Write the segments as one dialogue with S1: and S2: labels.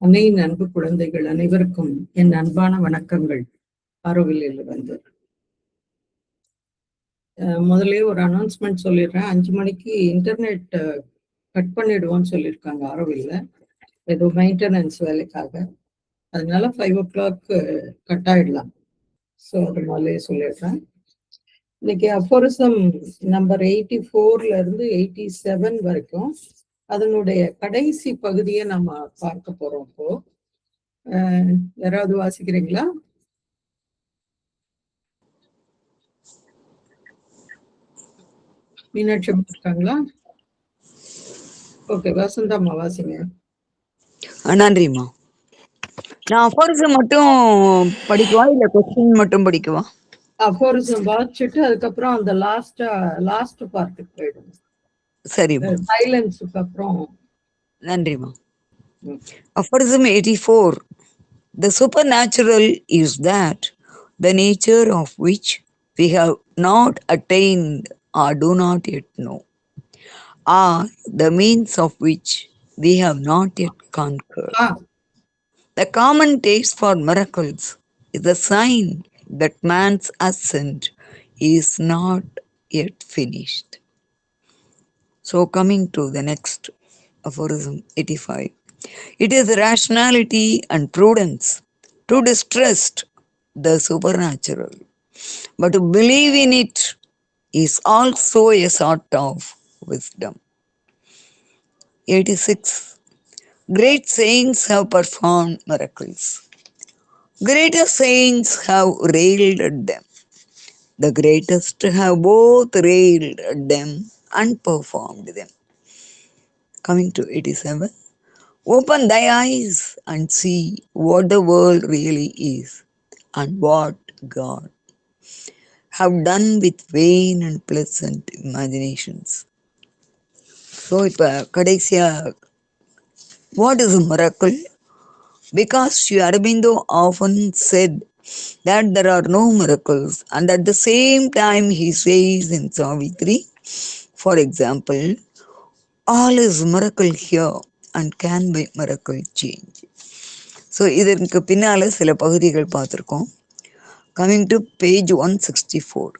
S1: அன்னையின் அன்பு குழந்தைகள் அனைவருக்கும் என் அன்பான வணக்கங்கள். ஆரோவிலிருந்து முதலே ஒரு அனௌன்ஸ்மெண்ட் சொல்லிடுறேன். 5 மணிக்கு இன்டர்நெட் கட் பண்ணிடுவோம்னு சொல்லியிருக்காங்க ஆரோவில்ல, ஏதோ மெயின்டெனன்ஸ் வேலைக்காக. அதனால 5 o'clock கட் ஆயிடலாம். ஸோ அது முதலே சொல்லிடுறேன். இன்னைக்கு அஃபோரிசம் நம்பர் 84ல இருந்து 87 வரைக்கும் அதனுடைய கடைசி பகுதியை நம்ம பார்க்க போறோம். இப்போ யாராவது வாசிக்கிறீங்களா? மீனாட்சி இருக்காங்களா? ஓகே, வசந்தாம்மா வாசிங்க.
S2: நன்றிம்மா. நான் அஃபோரிசம் மட்டும் படிக்கவா இல்ல கொஸ்டின் மட்டும் படிக்கவா?
S1: அஃபோரிசம் வாசிச்சுட்டு அதுக்கப்புறம் அந்த லாஸ்ட் பார்ட்டுக்கு போயிடுங்க.
S2: சரிம்மா.
S1: சைலன்ஸுக்கு அப்புறம்.
S2: நன்றிம்மா. Aphorism 84. The supernatural is that the nature of which we have not attained or do not yet know, or the means of which we have not yet conquered. The common taste for miracles is a sign that man's ascent is not yet finished. So, coming to the next aphorism 85. It is rationality and prudence to distrust the supernatural, but to believe in it is also a sort of wisdom. 86. Great saints have performed miracles. Greater saints have railed at them. The greatest have both railed at them and performed them. Coming to 87. Open thy eyes and see what the world really is and what God have done with vain and pleasant imaginations. So, இப்போ கடைசியா what is a miracle? Because Sri Aurobindo often said that there are no miracles, and at the same time he says in Savitri, for example, all is miracle here and can by miracle change. So இதற்கு பின்னால் சில பகுதிகள் பார்த்துருக்கோம். Coming to page 164.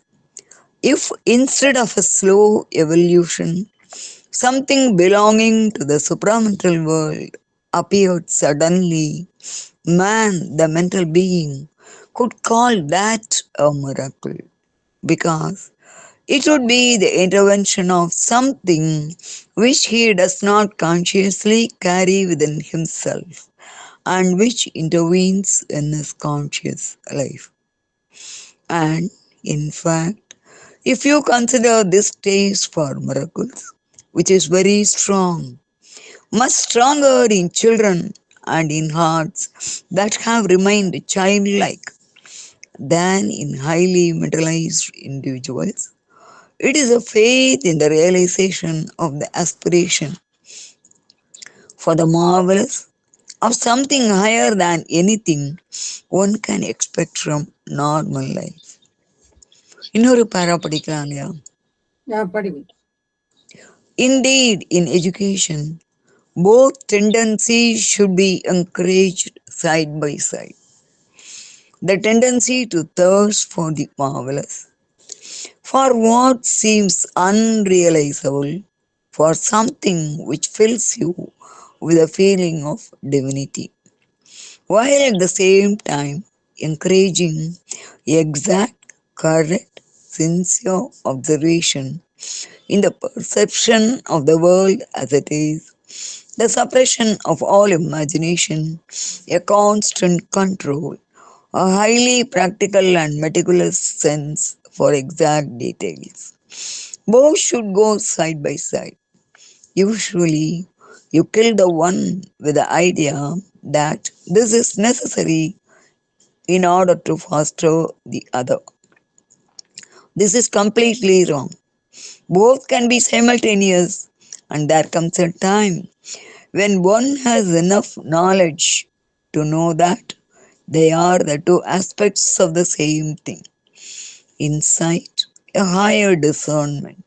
S2: If instead of a slow evolution, something belonging to the supramental world appeared suddenly, man, the mental being, could call that a miracle, because it would be the intervention of something which he does not consciously carry within himself and which intervenes in his conscious life. And in fact, if you consider this taste for miracles, which is very strong, much stronger in children and in hearts that have remained childlike than in highly mentalized individuals, it is a faith in the realization of the aspiration for the marvelous of something higher than anything one can expect from normal life. இன்னொரு பேரா படிக்கலாம் இல்லையா? Indeed, in education, both tendencies should be encouraged side by side. The tendency to thirst for the marvelous, for what seems unrealizable, for something which fills you with a feeling of divinity, while at the same time encouraging exact, correct, sincere observation in the perception of the world as it is, the suppression of all imagination, a constant control, a highly practical and meticulous sense for exact details. Both should go side by side. Usually, you kill the one with the idea that this is necessary in order to foster the other. This is completely wrong. Both can be simultaneous, and there comes a time when one has enough knowledge to know that they are the two aspects of the same thing. Insight, a higher discernment.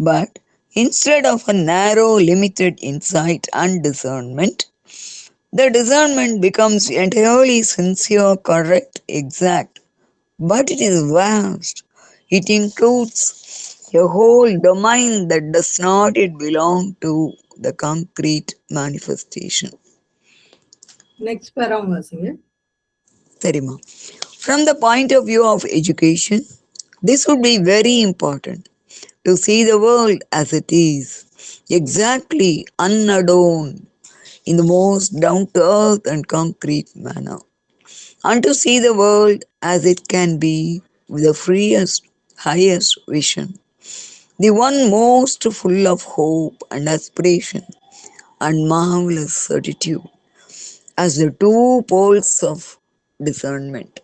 S2: But instead of a narrow, limited insight and discernment, The discernment becomes entirely sincere, correct, exact, but it is vast. It includes a whole domain that does not yet belong to the concrete manifestation.
S1: Next param வாசிங்க.
S2: Sarima. From the point of view of education, this would be very important to see the world as it is, exactly unadorned, in the most down to earth and concrete manner, and to see the world as it can be with the freest, highest vision, the one most full of hope and aspiration and marvelous certitude, as the two poles of discernment.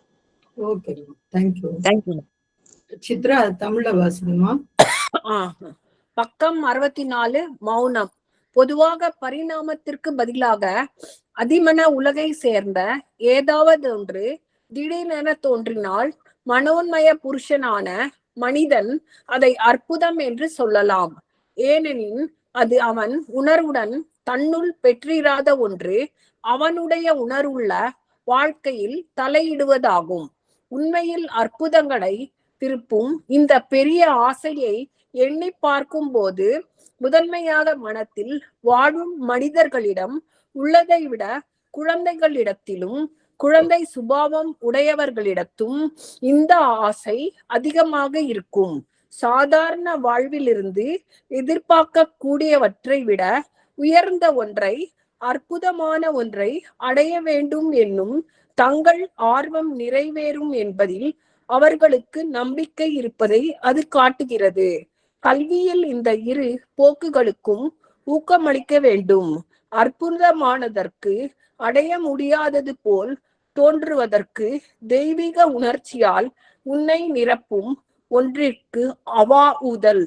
S1: Okay, thank you.
S2: Thank you.
S1: Chitra தமிழ்ல வாசிங்கம்மா.
S3: பக்கம் 64 மௌனம். பொதுவாக பரிணாமத்திற்கு பதிலாக அதிமன உலகை சேர்ந்த ஏதாவது ஒன்று திடீரென தோன்றினால் மனோன்மய புருஷனான மனிதன் அதை அற்புதம் என்று சொல்லலாம். ஏனெனில் அது அவன் உணர்வுடன் தன்னுள் பெற்றிராத ஒன்று அவனுடைய உணர்வுள்ள வாழ்க்கையில் தலையிடுவதாகும். உண்மையில் அற்புதங்களை திருப்பும் இந்த பெரிய ஆசையை எண்ணி பார்க்கும் போது முதன்மையாக மனத்தில் வாழும் மனிதர்களிடம் உள்ளதை விட குழந்தைகளிடத்திலும் குழந்தை சுபாவம் உடையவர்களிடத்தும் இந்த ஆசை அதிகமாக இருக்கும். சாதாரண வாழ்விலிருந்து எதிர்பார்க்க கூடியவற்றை விட உயர்ந்த ஒன்றை, அற்புதமான ஒன்றை அடைய வேண்டும் என்னும் தங்கள் ஆர்வம் நிறைவேறும் என்பதில் அவர்களுக்கு நம்பிக்கை இருப்பதை அது காட்டுகிறது. கல்வியில் இந்த இரு போக்குகளுக்கும் ஊக்கமளிக்க வேண்டும். அற்புதமானதற்கு அடைய முடியாதது போல் தோன்றுவதற்கு தெய்வீக உணர்ச்சியால் உன்னை நிரப்பும் ஒன்றிற்கு அவாவுதல்.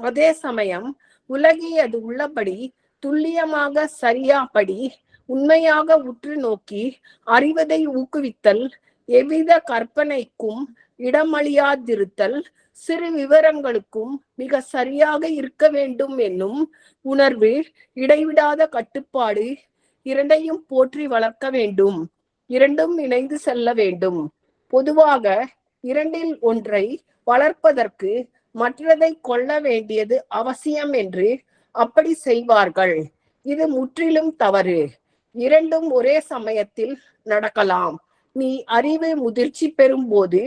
S3: அதே சமயம் உலகை அது உள்ளபடி துல்லியமாக சரியாபடி உண்மையாக உற்று நோக்கி அறிவதை ஊக்குவித்தல், எவ்வித கற்பனைக்கும் இடமளியாதிருத்தல், சிறு விவரங்களுக்கும் மிக சரியாக இருக்க வேண்டும் என்னும் உணர்வு, இடைவிடாத கட்டுப்பாடு, இரண்டையும் போற்றி வளர்க்க வேண்டும். இரண்டும் இணைந்து செல்ல வேண்டும். பொதுவாக இரண்டில் ஒன்றை வளர்ப்பதற்கு மற்றதை கொள்ள வேண்டியது அவசியம் என்று அப்படி செய்வார்கள். இது முற்றிலும் தவறு. இரண்டும் ஒரே சமயத்தில் நடக்கலாம். நீ அறிவு முதிர்ச்சி பெறும் போது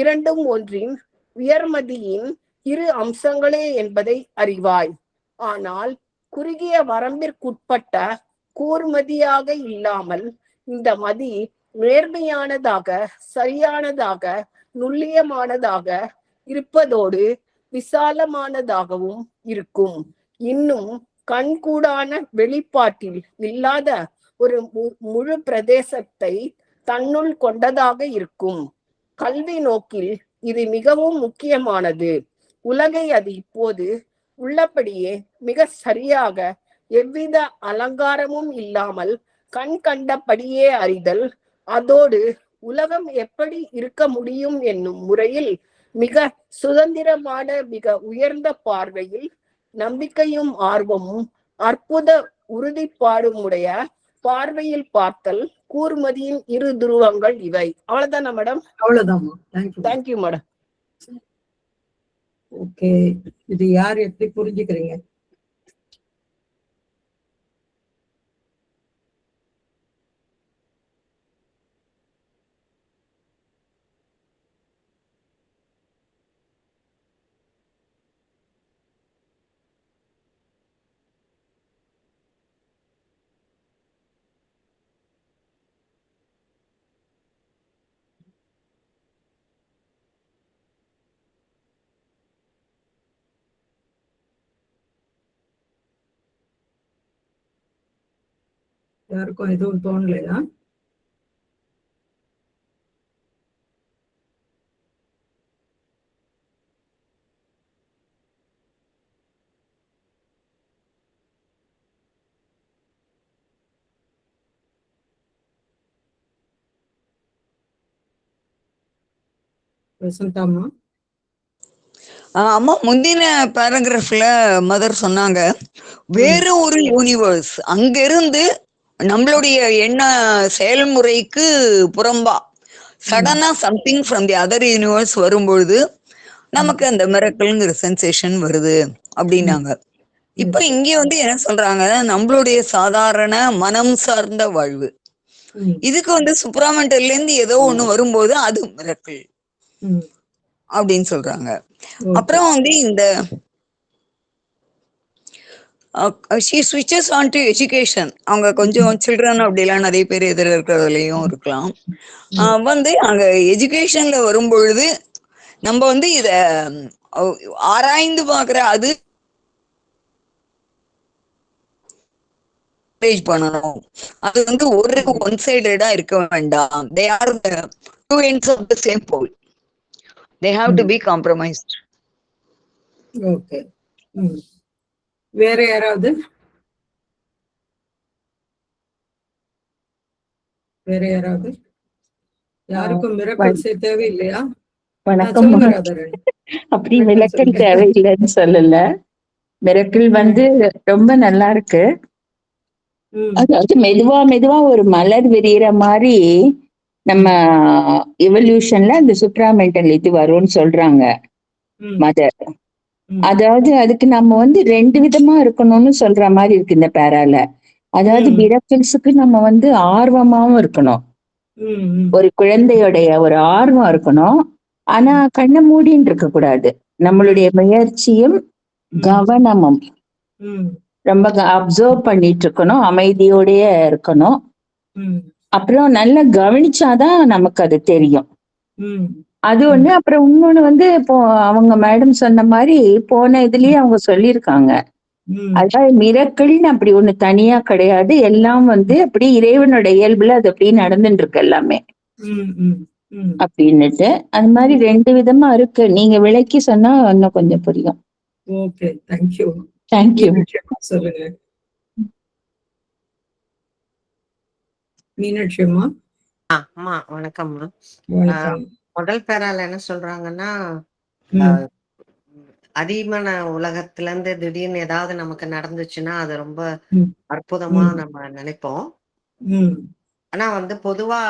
S3: இரண்டும் ஒன்றின் உயர்மதியின் இரு அம்சங்களே என்பதை அறிவாய். ஆனால் குறுகிய வரம்பிற்குட்பட்ட கூர்மதியாக இல்லாமல் இந்த மதி நேர்மையானதாக, சரியானதாக, நுண்ணியமானதாக இருப்பதோடு விசாலமானதாகவும் இருக்கும். இன்னும் கண்கூடான வெளிப்பாட்டில் இல்லாத ஒரு முழு பிரதேசத்தை தன்னுள் கொண்டதாக இருக்கும். கல்வி நோக்கில் இது மிகவும் முக்கியமானது. உலகை அது இப்போது உள்ளபடியே மிக சரியாக, எவ்வித அலங்காரமும் இல்லாமல் கண் கண்டபடியே அறிதல், அதோடு உலகம் எப்படி இருக்க முடியும் என்னும் முறையில் மிக சுதந்திரமான, மிக உயர்ந்த பார்வையில் நம்பிக்கையும் ஆர்வமும் அற்புத உறுதிப்பாடும் உடைய பார்வையில் பார்த்தல் கூர்மதியின் இரு துருவங்கள் இவை. அவ்வளவுதானா மேடம்?
S1: அவ்வளவுதான்.
S3: Thank you madam.
S1: ஓகே, இது யார் எப்படி புரிஞ்சுக்கிறீங்க? யாருக்கும் எதுவும் தோணலையா? பிரசண்டாமா?
S2: அம்மா முந்தின பேராகிராஃப்ல மதர் சொன்னாங்க வேற ஒரு யூனிவர்ஸ், அங்கிருந்து நம்மளுடைய எண்ண செயல்முறைக்கு புறம்பா சடனா something from the other universe வரும்பொழுது நமக்கு அந்த மிரக்கல்ங்கிற சென்சேஷன் வருது அப்படின்னாங்க. இப்ப இங்க வந்து என்ன சொல்றாங்க, நம்மளுடைய சாதாரண மனம் சார்ந்த வாழ்வு இதுக்கு வந்து சுப்ராமெண்டல்ல இருந்து ஏதோ ஒண்ணு வரும்போது அது மிரக்கல் அப்படின்னு சொல்றாங்க. அப்புறம் வந்து இந்த she switches on to education. அவங்க கொஞ்சம் சில்ட்ரன் அப்படிலாம் நிறைய பேர் எதிர இருக்கிறதுலயும் இருக்கலாம். வந்து அங்க எஜுகேஷன்ல வரும்பொழுது நம்ம வந்து இத ஆராய்ந்து பாக்குற அது பண்ணணும். அது வந்து ஒரு ஒன் சைடடா இருக்க வேண்டாம். they are the two ends of the same pole. they have to be compromised.
S1: Okay. வேற யாராவது யாருக்கும் மிரக்கல்ஸே தேவையில்லையா?
S4: வணக்கம். அப்படி மிரக்கல் தேவையில்லைன்னு சொல்லல. மிரக்கல் வந்து ரொம்ப நல்லா இருக்கு. அதாவது மெதுவா மெதுவா ஒரு மலர் விரிகிற மாதிரி நம்ம எவல்யூஷன்ல அந்த சுப்ராமெண்டல் இது வரும்னு சொல்றாங்க மதர். அதாவது அதுக்கு நம்ம வந்து 2 விதமா இருக்கணும்னு சொல்ற மாதிரி இருக்கு இந்த பேரால. அதாவது மிரக்கல்ஸுக்கு நம்ம வந்து ஆர்வமாவும் இருக்கணும். ஒரு குழந்தையோடைய ஒரு ஆர்வம் இருக்கணும். ஆனா கண்ணை மூடின்னு இருக்க கூடாது. நம்மளுடைய முயற்சியும் கவனமும் ரொம்ப அப்சர்வ் பண்ணிட்டு இருக்கணும். அமைதியோடய இருக்கணும். அப்புறம் நல்லா கவனிச்சாதான் நமக்கு அது தெரியும். அது ஒண்ணு. அப்புறம் இன்னொன்னு வந்து இப்போ அவங்க மேடம் சொன்ன மாதிரி போன இதுலயே அவங்க சொல்லியிருக்காங்க. அதாவது மிரக்கல்னு அப்படி ஒண்ணு தனியா கிடையாது. எல்லாம் வந்து அப்படி இறைவனோட இயல்புல அது அப்படி நடந்துட்டு இருக்கு எல்லாமே அப்படின்னுட்டு. அது மாதிரி 2 விதமா இருக்கு. நீங்க விளக்கி சொன்னா இன்னும் கொஞ்சம் புரியும்.
S1: Okay, thank you.
S4: தேங்க்யூ.
S1: சொல்லுங்க மீனாட்சி அம்மா.
S5: அம்மா வணக்கம்மா. முதல் பேரால என்ன சொல்றாங்கன்னா, அதிமன உலகத்துல இருந்து திடீர்னு ஏதாவது நமக்கு நடந்துச்சுன்னா அது ரொம்ப அற்புதமா நம்ம நினைப்போம். ஆனா வந்து பொதுவா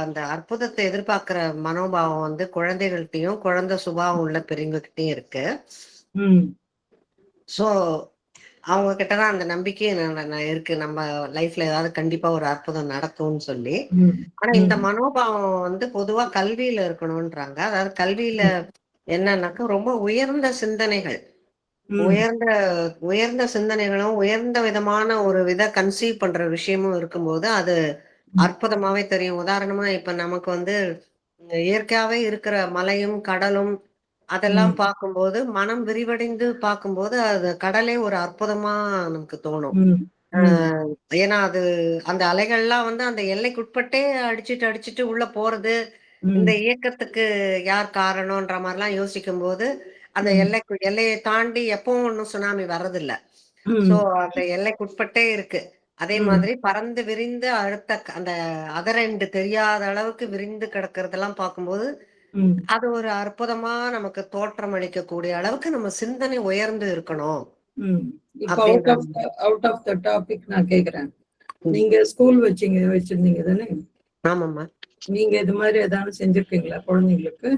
S5: அந்த அற்புதத்தை எதிர்பார்க்கிற மனோபாவம் வந்து குழந்தைகள்கிட்டயும் குழந்தை சுபாவம் உள்ள பெரியவங்ககிட்டயும் இருக்கு. சோ அவங்க கிட்டதான் அந்த நம்பிக்கை இருக்கு, நம்ம லைஃப்ல ஏதாவது கண்டிப்பா ஒரு அற்புதம் நடக்கும்னு சொல்லி. ஆனா இந்த மனோபாவம் வந்து பொதுவா கல்வியில இருக்கணும்ன்றாங்க. அதாவது கல்வியில என்னன்னாக்கா ரொம்ப உயர்ந்த சிந்தனைகள், உயர்ந்த சிந்தனைகளும் உயர்ந்த விதமான ஒரு கன்சீவ் பண்ற விஷயமும் இருக்கும்போது அது அற்புதமாவே தெரியும். உதாரணமா இப்ப நமக்கு வந்து இயற்கையாவே இருக்கிற மலையும் கடலும் அதெல்லாம் பார்க்கும்போது மனம் விரிவடைந்து பார்க்கும்போது அது கடலே ஒரு அற்புதமா நமக்கு தோணும். ஏன்னா அது அந்த அலைகள்லாம் வந்து அந்த எல்லைக்குட்பட்டே அடிச்சுட்டு உள்ள போறது. இந்த இயக்கத்துக்கு யார் காரணம்ன்ற மாதிரிலாம் யோசிக்கும் போது அந்த எல்லையை தாண்டி எப்பவும் ஒன்னும் சுனாமி வர்றதில்ல. சோ அந்த எல்லைக்குட்பட்டே இருக்கு. அதே மாதிரி பறந்து விரிந்து அடுத்த அந்த அதரெண்டு தெரியாத அளவுக்கு விரிந்து கிடக்கிறதெல்லாம் பார்க்கும்போது அது ஒரு அற்புதமா நமக்கு தோற்றம் அளிக்கக்கூடிய அளவுக்கு நம்ம சிந்தனை உயர்ந்து இருக்கணும்.
S1: அவுட் ஆஃப் த டாபிக் நான் கேக்குறேன். நீங்க ஸ்கூல் வச்சிருந்தீங்க தானே?
S5: ஆமாம்மா.
S1: நீங்க இது மாதிரி ஏதாவது செஞ்சிருக்கீங்களா குழந்தைங்களுக்கு?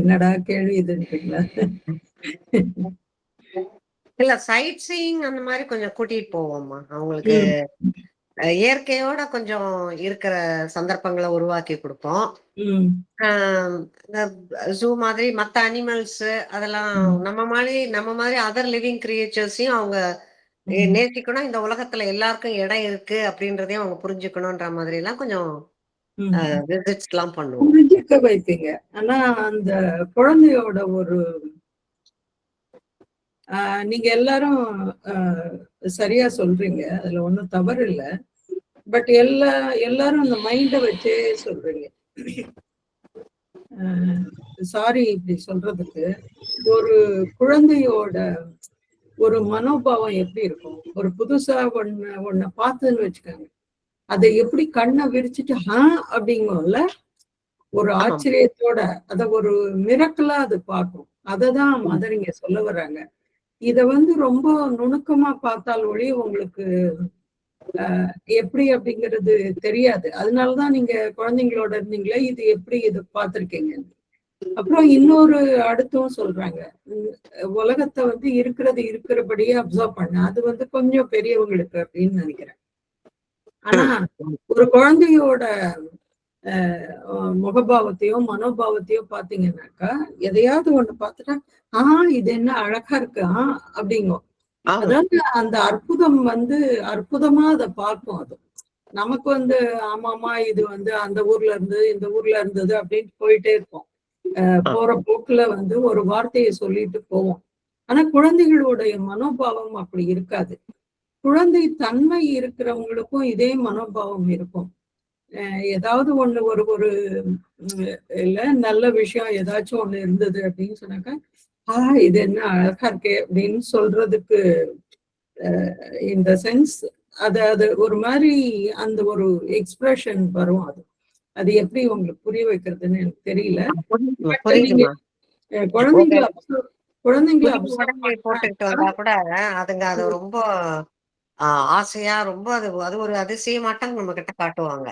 S1: என்னடா கேள்வி இதுன்றீங்களா?
S5: இல்ல, சைட் சீயிங் அந்த மாதிரி கொஞ்சம் கூட்டிட்டு போவோம்மா. அவங்களுக்கு இயற்கையோட கொஞ்சம் இருக்கிற சந்தர்ப்பங்களை உருவாக்கி கொடுப்போம். ஜூ மாதிரி மத்த அனிமல்ஸ் அதெல்லாம் நம்ம மாதிரி அதர் லிவிங் கிரியேச்சர்ஸையும் அவங்க நேசிக்கணும். இந்த உலகத்துல எல்லாருக்கும் இடம் இருக்கு அப்படின்றதையும் அவங்க புரிஞ்சுக்கணும்ன்ற மாதிரி எல்லாம் கொஞ்சம் விசிட்ஸ் எல்லாம் பண்ணுவோம்.
S1: புரிஞ்சுக்க வைப்பீங்க. ஆனா அந்த குழந்தையோட ஒரு நீங்க எல்லாரும் சரியா சொல்றீங்க, அதுல ஒன்றும் தவறு இல்லை. பட் எல்லாரும் அந்த மைண்டை வச்சே சொல்றீங்க. சாரி இப்படி சொல்றதுக்கு. ஒரு குழந்தையோட ஒரு மனோபாவம் எப்படி இருக்கும்? ஒரு புதுசா ஒன்ன பார்த்ததுன்னு வச்சுக்கோங்க, அதை எப்படி கண்ணை விரிச்சுட்டு அப்படிங்கும்ல, ஒரு ஆச்சரியத்தோட அத ஒரு மிரக்கலா அது பார்க்கும். அததான் மதர் இங்க சொல்ல வர்றாங்க. இத வந்து ரொம்ப நுணுக்கமா பார்த்தால் ஒளி உங்களுக்கு எப்படி அப்படிங்கிறது தெரியாது. அதனாலதான் நீங்க குழந்தைங்களோட இருந்தீங்களே, இது எப்படி இது பார்த்திருக்கீங்க. அப்புறம் இன்னொரு அடுத்தும் சொல்றாங்க, உலகத்தை வந்து இருக்கிறபடியே அப்சர்வ் பண்ண, அது வந்து கொஞ்சம் பெரியவங்களுக்கு அப்படின்னு நினைக்கிறேன். ஆனா ஒரு குழந்தையோட முகபாவத்தையோ மனோபாவத்தையோ பாத்தீங்கன்னாக்கா, எதையாவது ஒண்ணு பார்த்துட்டா இது என்ன அழகா இருக்கு அப்படிங்கும். அதாவது அந்த அற்புதம் வந்து அற்புதமா அதை பார்க்கும். அது நமக்கு வந்து ஆமாமா இது வந்து அந்த ஊர்ல இருந்து இந்த ஊர்ல இருந்தது அப்படின்னு போயிட்டே இருப்போம். போற போக்குல வந்து ஒரு வார்த்தையை சொல்லிட்டு போவோம். ஆனா குழந்தைகளுடைய மனோபாவம் அப்படி இருக்காது. குழந்தை தன்மை இருக்கிறவங்களுக்கும் இதே மனோபாவம் இருக்கும். ஏதாவது ஒண்ணு ஒரு ஒரு இல்ல நல்ல விஷயம் ஏதாச்சும் ஒண்ணு இருந்தது அப்படின்னு சொன்னாக்கா, இது என்ன அழகா இருக்கே அப்படின்னு சொல்றதுக்கு இந்த சென்ஸ் அது ஒரு மாதிரி அந்த ஒரு எக்ஸ்பிரஷன் வரும். அது எப்படி உங்களுக்கு புரிய வைக்கிறதுன்னு எனக்கு தெரியல. குழந்தைங்களை
S5: போட்டுக்கிட்டு வந்தா கூட அதுங்க அது ரொம்ப ஆசையா ரொம்ப அது ஒரு அதிசயமாட்டம் நம்ம கிட்ட காட்டுவாங்க.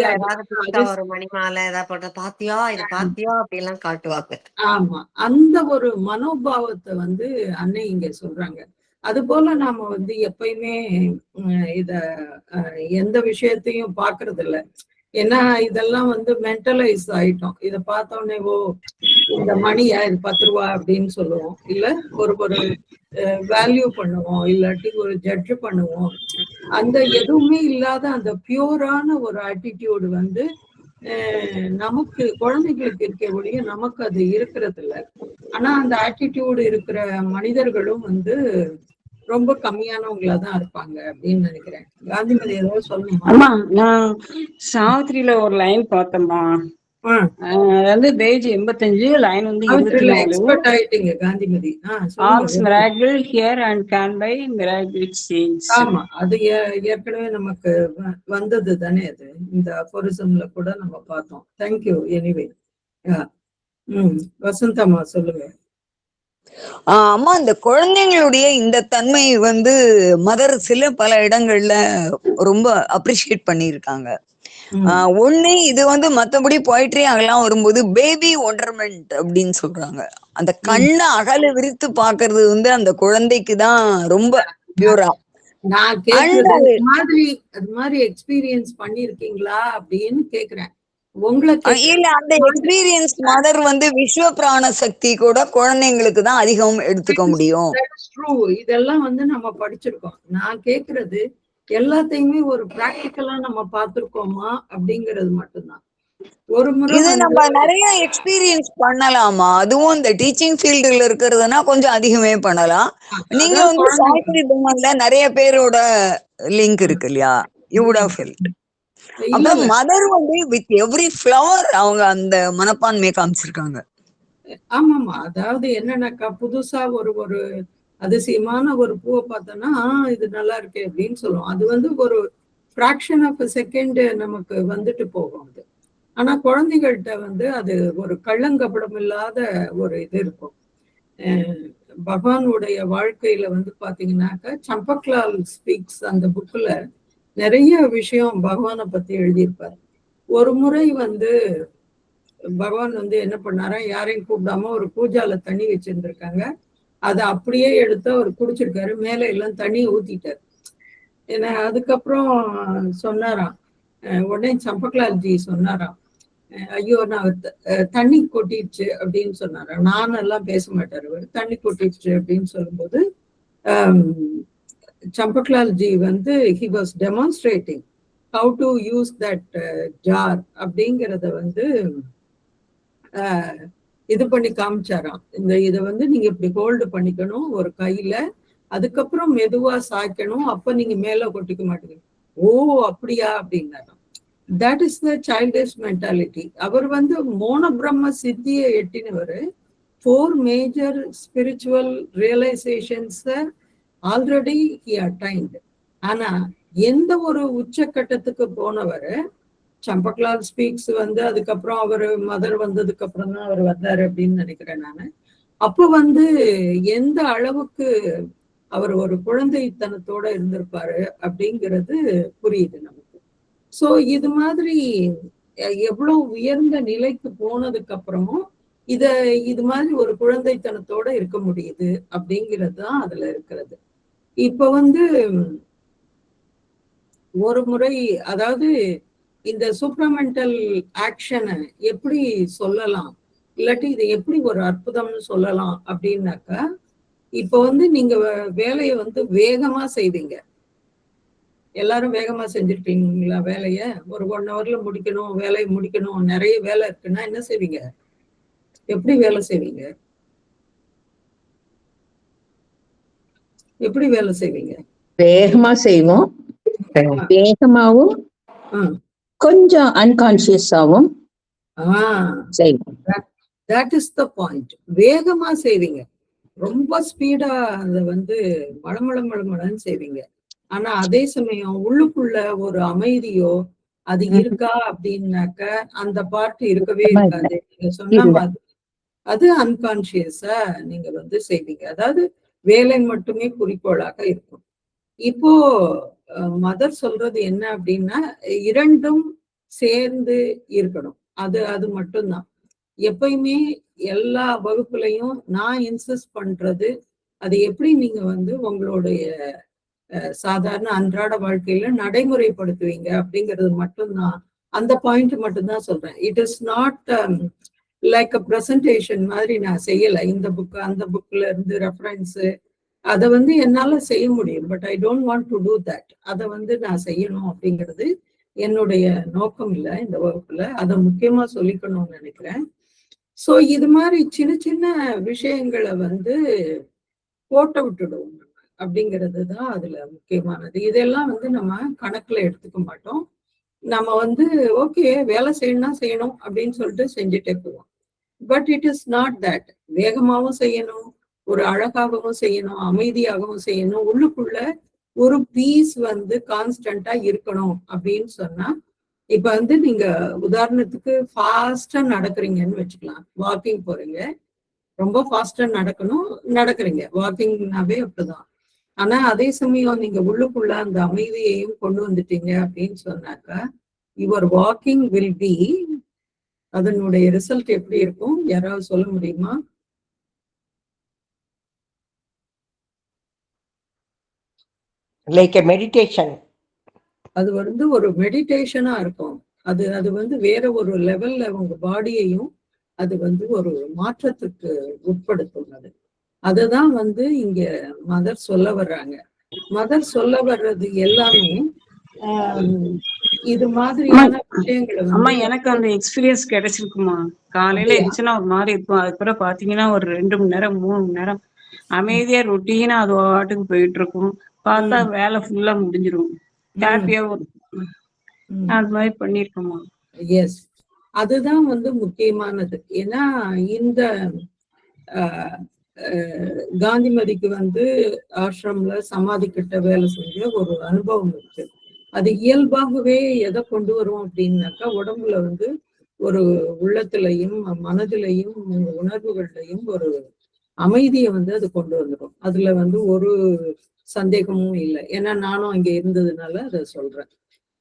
S5: ஏதாவது ஒரு மணிமாலை ஏதாவது போட்ட பாத்தியா இது பாத்தியா அப்படி எல்லாம் காட்டுவாங்க.
S1: ஆமா, அந்த ஒரு மனோபாவத்தை வந்து அன்னை இங்க சொல்றாங்க. அது போல நாம வந்து எப்பயுமே இத எந்த விஷயத்தையும் பாக்குறது இல்ல. ஏன்னா இதெல்லாம் வந்து மென்டலைஸ் ஆயிட்டோம். இத பார்த்தோன்னே இந்த மணியா இது 10 ரூபா அப்படின்னு சொல்லுவோம். இல்ல ஒரு வேல்யூ பண்ணுவோம், இல்லாட்டி ஒரு ஜட்ஜ் பண்ணுவோம். அந்த எதுவுமே இல்லாத அந்த பியூரான ஒரு ஆட்டிடியூடு வந்து நமக்கு குழந்தைகளுக்கு இருக்க ஒழிய நமக்கு அது இருக்கிறது இல்ல. ஆனா அந்த ஆட்டிடியூடு இருக்கிற மனிதர்களும் வந்து ரொம்ப கம்மியானவங்களாதான் இருப்பாங்க அப்படின்னு நினைக்கிறேன். காந்திமதி ஏதாவது சொல்லணுமா?
S6: ஆமா, நான் சாவித்திரியில ஒரு லைன் பார்த்தோம்மா. அதாவது பேஜ் 85 லைன் வந்து 24.
S1: ஆயிட்டீங்க Kanthimathi.
S6: All's miracle here and can by miracle change.
S1: ஆமா, அது ஏற்கனவே நமக்கு வந்தது தானே. அது இந்த அஃபோரிசம்ல கூட நம்ம பார்த்தோம். தேங்க்யூ. எனிவே வசந்தம்மா சொல்லுங்க.
S2: அம்மா, இந்த குழந்தைங்களுடைய இந்த தன்மை வந்து மதர் பல இடங்கள்ல ரொம்ப அப்ரிஷியேட் பண்ணியிருக்காங்க. ஒண்ணு இது வந்து மத்தபடி போயிட்ரி அங்கெல்லாம் வரும்போது பேபி ஒண்டர்மெண்ட் அப்படின்னு சொல்றாங்க. அந்த கண்ணை அகல விரித்து பாக்குறது வந்து அந்த குழந்தைக்கு தான் ரொம்ப பியூரா.
S1: நான் கேக்குறது அது மாதிரி எக்ஸ்பீரியன்ஸ் பண்ணிருக்கீங்களா அப்படின்னு கேக்குறேன்.
S2: இல்ல, அந்த எக்ஸ்பீரியன்ஸ் மதர் வந்து விஸ்வ பிராண சக்தி கூட குழந்தைங்களுக்கு தான் அதிகம் எடுத்துக்க முடியும்.
S1: இதெல்லாம் வந்து நம்ம படிச்சிருக்கோம். நான் கேக்குறது எல்லாத்தையுமே ஒரு பிராக்டிக்கலா நம்ம பார்த்திருக்கோமா அப்படிங்கிறது மட்டும்தான். ஒரு முறை
S2: இது நம்ம நிறைய எக்ஸ்பீரியன்ஸ் பண்ணலாமா? அதுவும் இந்த டீச்சிங் ஃபீல்டுல இருக்கிறதுனா கொஞ்சம் அதிகமே பண்ணலாம். நீங்க வந்து சாவித்திரி பொம்மன்ல நிறைய பேரோட லிங்க் இருக்கு இல்லையா? You would have felt. அப்புறம் மதர் வந்து வித் எவ்ரி ஃப்ளவர் அவங்க அந்த மனப்பான்மையை காமிச்சிருக்காங்க.
S1: ஆமாமா, அதாவது என்னன்னாக்கா புதுசா ஒரு அதிசயமான ஒரு பூவை பார்த்தோன்னா இது நல்லா இருக்கு அப்படின்னு சொல்லுவோம். அது வந்து ஒரு ஃப்ராக்ஷன் ஆஃப் அ செகண்ட் நமக்கு வந்துட்டு போகும். அது ஆனா குழந்தைகள்கிட்ட வந்து அது ஒரு கள்ளங்கபடம் இல்லாத ஒரு இது இருக்கும். பகவானுடைய வாழ்க்கையில வந்து பாத்தீங்கன்னாக்கா சம்பக்லால் ஸ்பீக்ஸ் அந்த புக்ல நிறைய விஷயம் பகவானை பத்தி எழுதியிருப்பார். ஒரு முறை வந்து பகவான் வந்து என்ன பண்ணாரா, யாரையும் கூப்பிடாம ஒரு பூஜால தண்ணி வச்சிருந்திருக்காங்க. அதை அப்படியே எடுத்து அவர் குடிச்சிருக்காரு. மேல எல்லாம் தண்ணி ஊத்திட்டார். ஏன்னா அதுக்கப்புறம் சொன்னாராம், உடனே சம்பக்லால்ஜி சொன்னாராம், ஐயோ நான் தண்ணி கொட்டிடுச்சு அப்படின்னு சொன்னாராம். நானும் எல்லாம் பேச மாட்டாரு. தண்ணி கொட்டிடுச்சு அப்படின்னு சொல்லும்போது சம்பக்லால்ஜி வந்து he was demonstrating how to use that jar அப்படிங்கிறத வந்து இது பண்ணி காமிச்சாராம். இதை வந்து நீங்க இப்படி ஹோல்டு பண்ணிக்கணும் ஒரு கையில, அதுக்கப்புறம் மெதுவா சாய்க்கணும், அப்ப நீங்க மேல கொட்டிக்க மாட்டீங்க. ஓ அப்படியா அப்படின்னாராம். That is the childish mentality. அவர் வந்து மோன பிரம்ம சித்தியை எட்டினவர். 4 major spiritual realisations already he attained. ஆனா எந்த ஒரு உச்சக்கட்டத்துக்கு போனவர் சம்பக்லால் ஸ்பீக்ஸ் வந்து அதுக்கப்புறம் அவர் மதர் வந்ததுக்கு அப்புறம் தான் அவர் வந்தாரு அப்படின்னு நினைக்கிறேன் நானு. அப்போ வந்து எந்த அளவுக்கு அவர் ஒரு குழந்தைத்தனத்தோட இருந்திருப்பாரு அப்படிங்கிறது புரியுது நமக்கு. சோ இது மாதிரி எவ்வளவு உயர்ந்த நிலைக்கு போனதுக்கு அப்புறமும் இது மாதிரி ஒரு குழந்தைத்தனத்தோட இருக்க முடியுது அப்படிங்கிறது தான் அதுல இருக்கிறது. இப்ப வந்து ஒரு முறை, அதாவது இந்த சூப்ரமெண்டல் ஆக்ஷனை எப்படி சொல்லலாம், இல்லாட்டி இதை எப்படி ஒரு அற்புதம்னு சொல்லலாம் அப்படின்னாக்கா, இப்ப வந்து நீங்க வேலையை வந்து வேகமா செய்வீங்க. எல்லாரும் வேகமா செஞ்சிருப்பீங்களா வேலைய? ஒரு 1 ஹவர்ல முடிக்கணும், வேலையை முடிக்கணும், நிறைய வேலை இருக்குன்னா என்ன செய்வீங்க? எப்படி வேலை செய்வீங்க? எப்படி வேலை செய்வீங்க?
S4: வேகமா செய்வோம், வேகமாவும் கொஞ்சம் அன்கான்சியஸாவும் செய்வோம்.
S1: That is the point. வேகமா செய்வீங்க, ரொம்ப ஸ்பீடா அதை வந்து மளமளன்னு செய்வீங்க. ஆனா அதே சமயம் உள்ளுக்குள்ள ஒரு அமைதியோ அது இருக்கா அப்படின்னாக்க அந்த பார்ட் இருக்கவே இருக்காது. நீங்க சொன்ன மாதிரி அது அன்கான்சியஸா நீங்க வந்து செய்வீங்க. அதாவது வேலை மட்டுமே குறிக்கோளாக இருக்கும். இப்போ மதர் சொல்றது என்ன அப்படின்னா, இரண்டும் சேர்ந்து இருக்கணும். அது மட்டும்தான். எப்பயுமே எல்லா வகுப்புலையும் நான் இன்சிஸ்ட் பண்றது, அது எப்படி நீங்க வந்து உங்களுடைய சாதாரண அன்றாட வாழ்க்கையில நடைமுறைப்படுத்துவீங்க அப்படிங்கிறது மட்டும்தான். அந்த பாயிண்ட் மட்டும்தான் சொல்றேன். It is not like a presentation மாதிரி நான் செய்யலை. இந்த புக்கு அந்த புக்ல இருந்து ரெஃபரன்ஸ் அதை வந்து என்னால செய்ய முடியும். But I don't want to do that. அதை வந்து நான் செய்யணும் அப்படிங்கிறது என்னுடைய நோக்கம் இல்லை இந்த வகுப்புல. அதை முக்கியமா சொல்லிக்கணும்னு நினைக்கிறேன். சோ இது மாதிரி சின்ன சின்ன விஷயங்களை வந்து போட்ட விட்டுடுவோம் அப்படிங்கிறது தான் அதுல முக்கியமானது. இதெல்லாம் வந்து நம்ம கணக்குல எடுத்துக்க மாட்டோம். நம்ம வந்து ஓகே வேலை செய்யணும் அப்படின்னு சொல்லிட்டு செஞ்சுட்டே போவோம். But it is not that. வேகமாகவும் செய்யணும், ஒரு அழகாகவும் செய்யணும், அமைதியாகவும் செய்யணும், உள்ளுக்குள்ள ஒரு பீஸ் வந்து கான்ஸ்டன்டா இருக்கணும் அப்படின்னு சொன்னா, இப்ப வந்து நீங்க உதாரணத்துக்கு ஃபாஸ்டா நடக்கிறீங்கன்னு வச்சுக்கலாம். வாக்கிங் போறீங்க, ரொம்ப ஃபாஸ்டா நடக்கிறீங்க. வாக்கிங்னாவே அப்படிதான். ஆனா அதே சமயம் நீங்க உள்ளுக்குள்ள அந்த அமைதியையும் கொண்டு வந்துட்டீங்க அப்படின்னு சொன்னாக்கா, யுவர் வாக்கிங் வில் பி, அதனுடைய ரிசல்ட் எப்படி இருக்கும் யாராவது சொல்ல முடியுமா?
S7: Like a meditation.
S1: அது வந்து ஒரு மெடிடேஷனா இருக்கும். அது வந்து வேற ஒரு லெவல்ல உங்க பாடியையும் அது வந்து ஒரு மாற்றத்துக்கு உட்படுத்தும். அதுதான் வந்து இங்க மதர் சொல்ல வர்றாங்க. மதர் சொல்ல வர்றது எல்லாமே இது மாதிரியான விஷயங்களை
S6: அம்மா எனக்கு அந்த எக்ஸ்பீரியன்ஸ் கிடைச்சிருக்குமா. காலையில எரிச்சுன்னா ஒரு மாதிரி இருக்கும், அதுக்கப்புறம் பாத்தீங்கன்னா ஒரு 2 மணி நேரம் 3 மணி நேரம் அமைதியா ரொட்டீனா அது வாட்டுக்கு போயிட்டு இருக்கும். பார்த்தா வேலை ஃபுல்லா முடிஞ்சிரும், ஹாப்பியாவும் இருக்கும். அது மாதிரி பண்ணிருக்கோமா.
S1: எஸ், அதுதான் வந்து முக்கியமானது. ஏன்னா இந்த காந்திமதிக்கு வந்து ஆசிரம்ல சமாதி கிட்ட வேலை செஞ்ச ஒரு அனுபவம் இருக்கு. அது இயல்பாகவே எதை கொண்டு வரும் அப்படின்னாக்கா, உடம்புல வந்து ஒரு உள்ளத்திலையும் மனதிலையும் உணர்வுகள்லையும் ஒரு அமைதியை வந்து அது கொண்டு வந்துடும். அதுல வந்து ஒரு சந்தேகமும் இல்லை. ஏன்னா நானும் அங்க இருந்ததுனால அதை சொல்றேன்.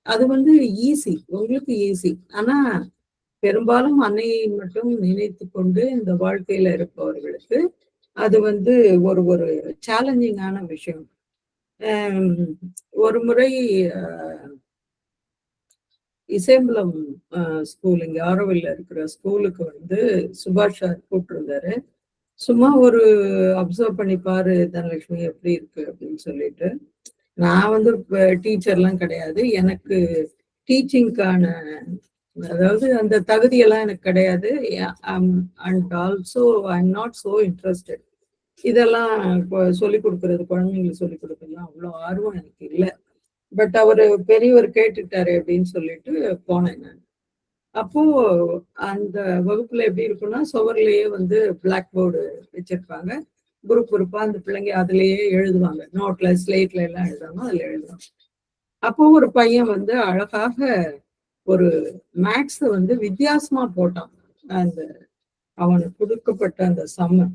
S1: அது வந்து ஈஸி, உங்களுக்கு ஈஸி. ஆனா பெரும்பாலும் அன்னையை மட்டும் நினைத்து கொண்டு இந்த வாழ்க்கையில இருப்பவர்களுக்கு அது வந்து ஒரு ஒரு சேலஞ்சிங்கான விஷயம். ஒரு முறை இசைம்பலம் ஸ்கூல், இங்க ஆரோவில்ல இருக்கிற ஸ்கூலுக்கு வந்து சுபாஷ் சார் கூப்பிட்டுருந்தாரு. சும்மா ஒரு அப்சர்வ் பண்ணி பாரு தனலட்சுமி எப்படி இருக்கு அப்படின்னு சொல்லிட்டு. நான் வந்து டீச்சர்லாம் கிடையாது, எனக்கு டீச்சிங்கான அதாவது அந்த தகுதியெல்லாம் எனக்கு கிடையாது. And also I am not so interested. இதெல்லாம் சொல்லிக் கொடுக்கறது, குழந்தைங்களுக்கு சொல்லிக் கொடுக்கறதுலாம் அவ்வளோ ஆர்வம் எனக்கு இல்லை. பட் அவரு பெரியவர் கேட்டுட்டாரு அப்படின்னு சொல்லிட்டு போனேன் நான். அப்போ அந்த வகுப்புல எப்படி இருக்குன்னா, சுவர்லயே வந்து பிளாக் போர்டு வச்சிருப்பாங்க, குரூப்பா அந்த பிள்ளைங்க அதுலயே எழுதுவாங்க, நோட்ல ஸ்லேட்ல எல்லாம் எழுதாம அதுல எழுதுவாங்க. அப்போ ஒரு பையன் வந்து அழகாக ஒரு மேக்ஸ் வந்து வித்தியாசமா போட்டான். அந்த அவனுக்கு கொடுக்கப்பட்ட அந்த சம்ம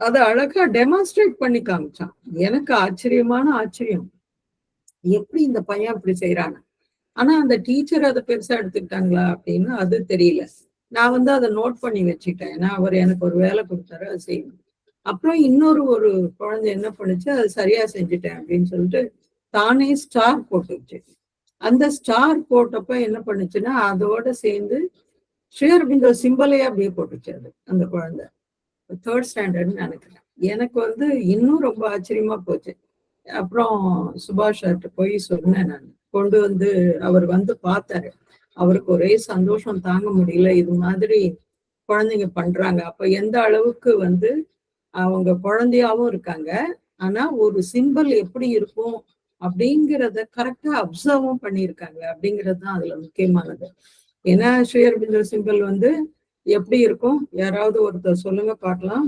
S1: அதை அழகா டெமான்ஸ்ட்ரேட் பண்ணி காமிச்சான். எனக்கு ஆச்சரியம், எப்படி இந்த பையன் அப்படி செய்யறாங்க. ஆனா அந்த டீச்சர் அதை பெருசா எடுத்துக்கிட்டாங்களா அப்படின்னு அது தெரியல. நான் அதை நோட் பண்ணி வச்சுட்டேன். ஏன்னா அவர் எனக்கு ஒரு வேலை கொடுத்தாரு, அது செய்யணும். அப்புறம் ஒரு குழந்தை என்ன பண்ணுச்சு, அது சரியா செஞ்சுட்டேன் அப்படின்னு சொல்லிட்டு தானே ஸ்டார் போட்டுச்சு. அந்த ஸ்டார் போட்டப்ப என்ன பண்ணுச்சுன்னா அதோட சேர்ந்து ஸ்ரீ அரபிந்தோ சிம்பலையே அப்படியே போட்டுச்சு. அது அந்த குழந்தை 3rd ஸ்டாண்டர்ட்னு நினைக்கிறேன். எனக்கு இன்னும் ரொம்ப ஆச்சரியமா போச்சு. அப்புறம் சுபாஷ் சார்ட்ட போய் சொன்னேன். நான் கொண்டு அவர் பார்த்தாரு. அவருக்கு ஒரே சந்தோஷம் தாங்க முடியல. இது மாதிரி குழந்தைங்க பண்றாங்க. அப்ப எந்த அளவுக்கு அவங்க குழந்தையாவும் இருக்காங்க, ஆனா ஒரு சிம்பிள் எப்படி இருக்கும் அப்படிங்கிறத கரெக்டா அப்சர்வும் பண்ணியிருக்காங்க அப்படிங்கிறது தான் அதுல முக்கியமானது. ஏன்னா ஸ்ரீ அரபிந்தோ சிம்பிள் எப்படி இருக்கும், யாராவது ஒருத்தர் சொல்லுங்க பார்க்கலாம்.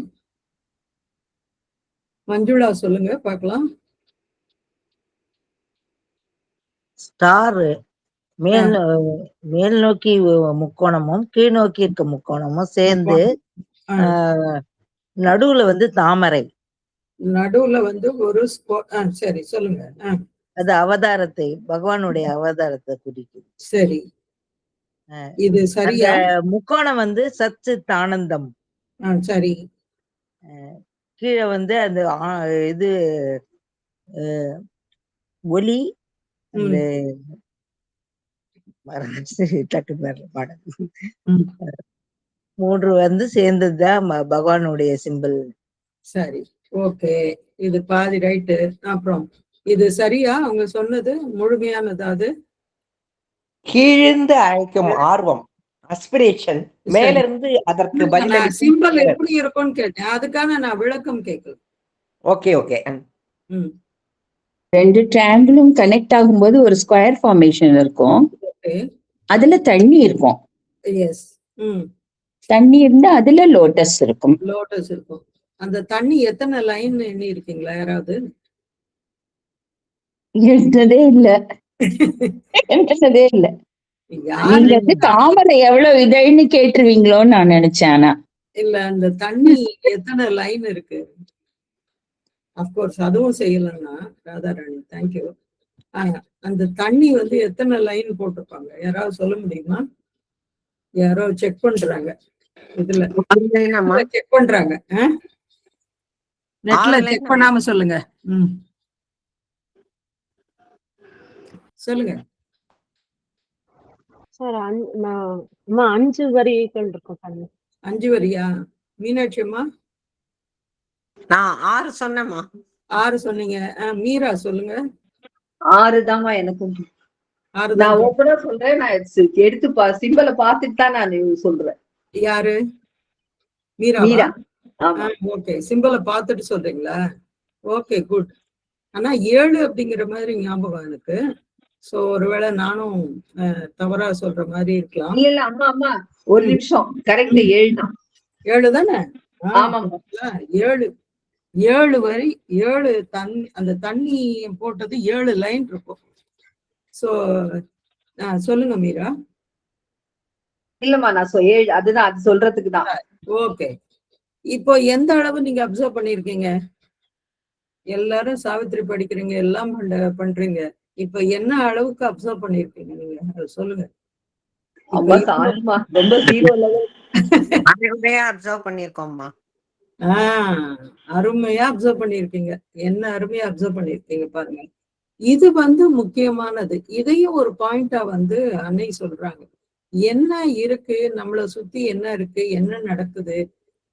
S1: மஞ்சுளா சொல்லுங்க பார்க்கலாம்.
S7: ஸ்டார் மேல் நோக்கி முக்கோணமும் கீழ் நோக்கி இருக்க முக்கோணமும் சேர்ந்து நடுவுல தாமரை,
S1: நடுவுல ஒரு சரி சொல்லுங்க.
S7: அது அவதாரத்தை, பகவானுடைய அவதாரத்தை குறிக்குது.
S1: சரி, இது சரியா?
S7: முக்கோணம் சச்சித் ஆனந்தம்.
S1: சரி.
S7: கீழே அந்த இது ஒலி பாடம் 3 சேர்ந்ததுதான் பகவானுடைய சிம்பிள்.
S1: சரி, ஓகே, இது பாதி ரைட்டு. அப்புறம் இது சரியா அவங்க சொன்னது முழுமையானதா? அது
S8: கீழிருந்து அழைக்கும் ஆர்வம், அஸ்பிரேஷன், மேல இருந்து அதற்கு பதில்
S1: சிம்பிள் எப்படி இருக்கும்னு கேட்டேன். அதுக்கான நான் விளக்கம் கேட்கல.
S8: Okay okay.
S4: 2 ட்ரையாங்கிளும் கனெக்ட் ஆகும்போது ஒரு ஸ்கொயர் ஃபார்மேஷன் இருக்கும். அதுல தண்ணி இருக்கும்.
S1: எஸ்.
S4: தண்ணி இருந்தா அதுல லோட்டஸ் இருக்கும்.
S1: லோட்டஸ் இருக்கும். அந்த தண்ணி எத்தனை லைன் எண்ணி இருக்கீங்களா யாராவது?
S4: எழுந்ததே இல்ல. எழுந்ததே இல்ல. நீங்க தாமரை எவ்வளவு இதழ்னு கேட்டுருவீங்களோன்னு நான் நினைச்சேன். ஆனா
S1: இல்ல, அந்த தண்ணி எத்தனை லைன் இருக்கு? அப்கோர்ஸ் அதுவும் செய்யலன்னா ராதாராணி, தேங்க்யூ. அந்த தண்ணி எத்தனை லைன் போட்டிருப்பாங்க யாராவது சொல்ல முடியுமா? யாரோ செக் பண்றாங்க, இதுல செக் பண்றாங்க. நெட்ல செக் பண்ணாம சொல்லுங்க. சொல்லுங்க
S9: சார். 5 வரிகள் இருக்கும் சார்.
S1: 5 வரியா? மீனாட்சி அம்மா?
S5: நான் 6 சொன்னேம்மா.
S1: 6 சொன்னீங்க. மீரா சொல்லுங்க.
S10: 6 தான்மா எனக்கும்.
S1: 6 தான்.
S10: நான் ஓப்பனா சொல்றேன். நான் எடுத்து சிம்பலை பார்த்துட்டு தான் நான் சொல்றேன்.
S1: யாரு? மீரா. ஓகே, சிம்பலை பார்த்துட்டு சொல்றீங்களா? Okay, good. ஆனா 7 அப்படிங்கிற மாதிரி ஞாபகம் எனக்கு. சோ ஒருவேளை நானும் தவறா சொல்ற மாதிரி இருக்கலாம்.
S10: இல்ல அம்மா ஒரு நிமிஷம். கரெக்ட், 7 தான்.
S1: 7 தானே?
S10: ஆமாங்க.
S1: 7 வரி, 7 தண்ணி. அந்த தண்ணி போட்டது 7 லைன் இருக்கும். சோ சொல்லுங்க மீரா.
S10: இல்லம்மா நான் 7 அதுதான், அது சொல்றதுக்கு தான்.
S1: ஓகே, இப்போ எந்த அளவு நீங்க அப்சர்வ் பண்ணிருக்கீங்க? எல்லாரும் சாவித்திரி படிக்கிறீங்க, எல்லாம் பண்றீங்க. இப்ப என்ன அளவுக்கு அப்சர்வ் பண்ணிருக்கீங்க நீங்க? அதை சொல்லுங்க.
S10: ரொம்ப ஜீரோ லெவல்.
S5: அருமையா அப்சர்வ் பண்ணிருக்கோம்மா.
S1: அருமையா அப்சர்வ் பண்ணிருக்கீங்க. என்ன அருமையா அப்சர்வ் பண்ணிருக்கீங்க பாருங்க. இது முக்கியமானது. இதையும் ஒரு பாயிண்டா அன்னை சொல்றாங்க. என்ன இருக்கு, நம்மளை சுத்தி என்ன இருக்கு, என்ன நடக்குது,